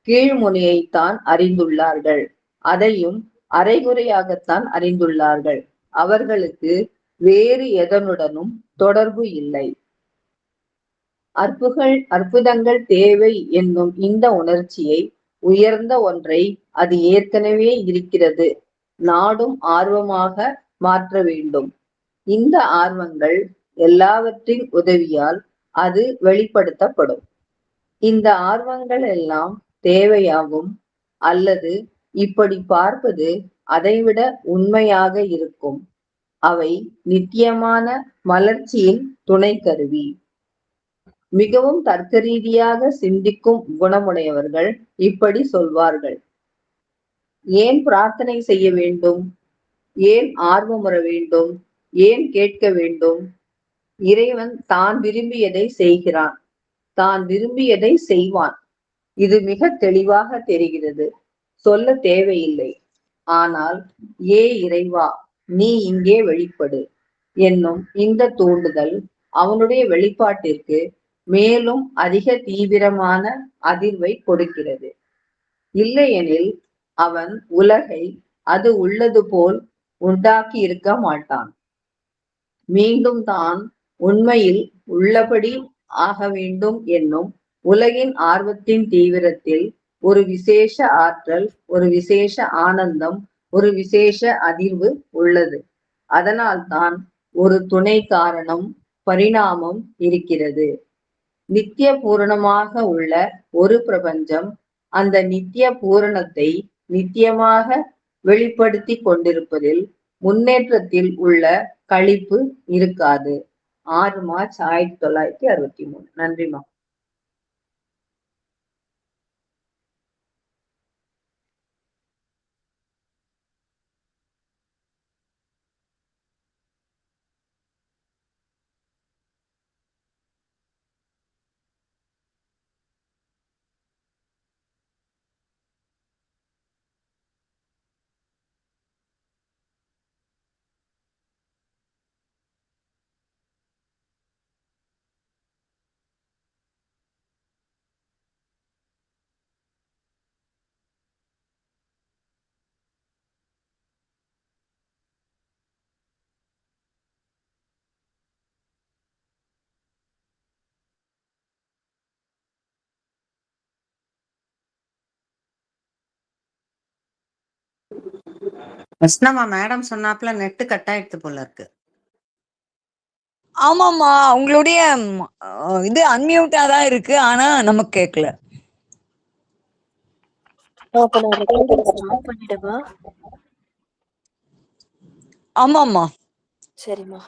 S10: கீழ்முனையைத்தான் அறிந்துள்ளார்கள். அதையும் அரைகுறையாகத்தான் அறிந்துள்ளார்கள். அவர்களுக்கு வேறு எதனுடனும் தொடர்பு இல்லை. அற்புதங்கள் தேவை என்னும் இந்த உணர்ச்சியை உயர்ந்த ஒன்றை அது ஏற்கனவே இருக்கிறது நாடும் ஆர்வமாக மாற்ற வேண்டும். இந்த ஆர்வங்கள் எல்லாவற்றின் உதவியால் அது வெளிப்படுத்தப்படும். இந்த ஆர்வங்கள் எல்லாம் தேவையாகும், அல்லது இப்படி பார்ப்பது அதைவிட உண்மையாக இருக்கும். அவை நித்தியமான மலர்ச்சியின் துணை கருவி. மிகவும் தர்க்க ரீதியாக சிந்திக்கும் குணமுடையவர்கள் இப்படி சொல்வார்கள். ஏன் பிரார்த்தனை செய்ய வேண்டும்? ஏன் ஆர்வமுற வேண்டும்? ஏன் கேட்க வேண்டும்? இறைவன் தான் விரும்பியதை செய்கிறான், தான் விரும்பியதை செய்வான். இது மிக தெளிவாக தெரிகிறது, சொல்ல தேவையில்லை. ஆனால் ஏ இறைவா, நீ இங்கே வெளிப்படு என்னும் இந்த தூண்டுதல் அவனுடைய வெளிப்பாட்டிற்கு மேலும் அதிக தீவிரமான அதிர்வை கொடுக்கிறது. இல்லையெனில் அவன் உலகை அது உள்ளது போல் உண்டாக்கி இருக்க மாட்டான். மீண்டும் தான் உண்மையில் உள்ளபடி ஆக வேண்டும் என்னும் உலகின் ஆர்வத்தின் தீவிரத்தில் ஒரு விசேஷ ஆற்றல், ஒரு விசேஷ ஆனந்தம், ஒரு விசேஷ அதிர்வு உள்ளது. அதனால்தான் ஒரு துணை காரணம், பரிணாமம் இருக்கிறது. நித்திய பூரணமாக உள்ள ஒரு பிரபஞ்சம் அந்த நித்திய பூரணத்தை நித்தியமாக வெளிப்படுத்தி கொண்டிருப்பதில் முன்னேற்றத்தில் உள்ள களிப்பு இருக்காது. 6 மார்ச் 1963. நன்றிமா.
S5: கிருஷ்ணம்மா மேடம் சொன்னாப்ல நெட்டு கட் ஆயிடுத்து போல இருக்கு.
S2: ஆமாம்மா, உங்களுடைய இது அன்மியூட்டா தான் இருக்கு, ஆனா நமக்கு கேட்கல.
S11: அப்ப நான் ரெக்கார்டிங் ஸ்டாப் பண்ணிடவா?
S2: ஆமாம்மா.
S11: சரிம்மா.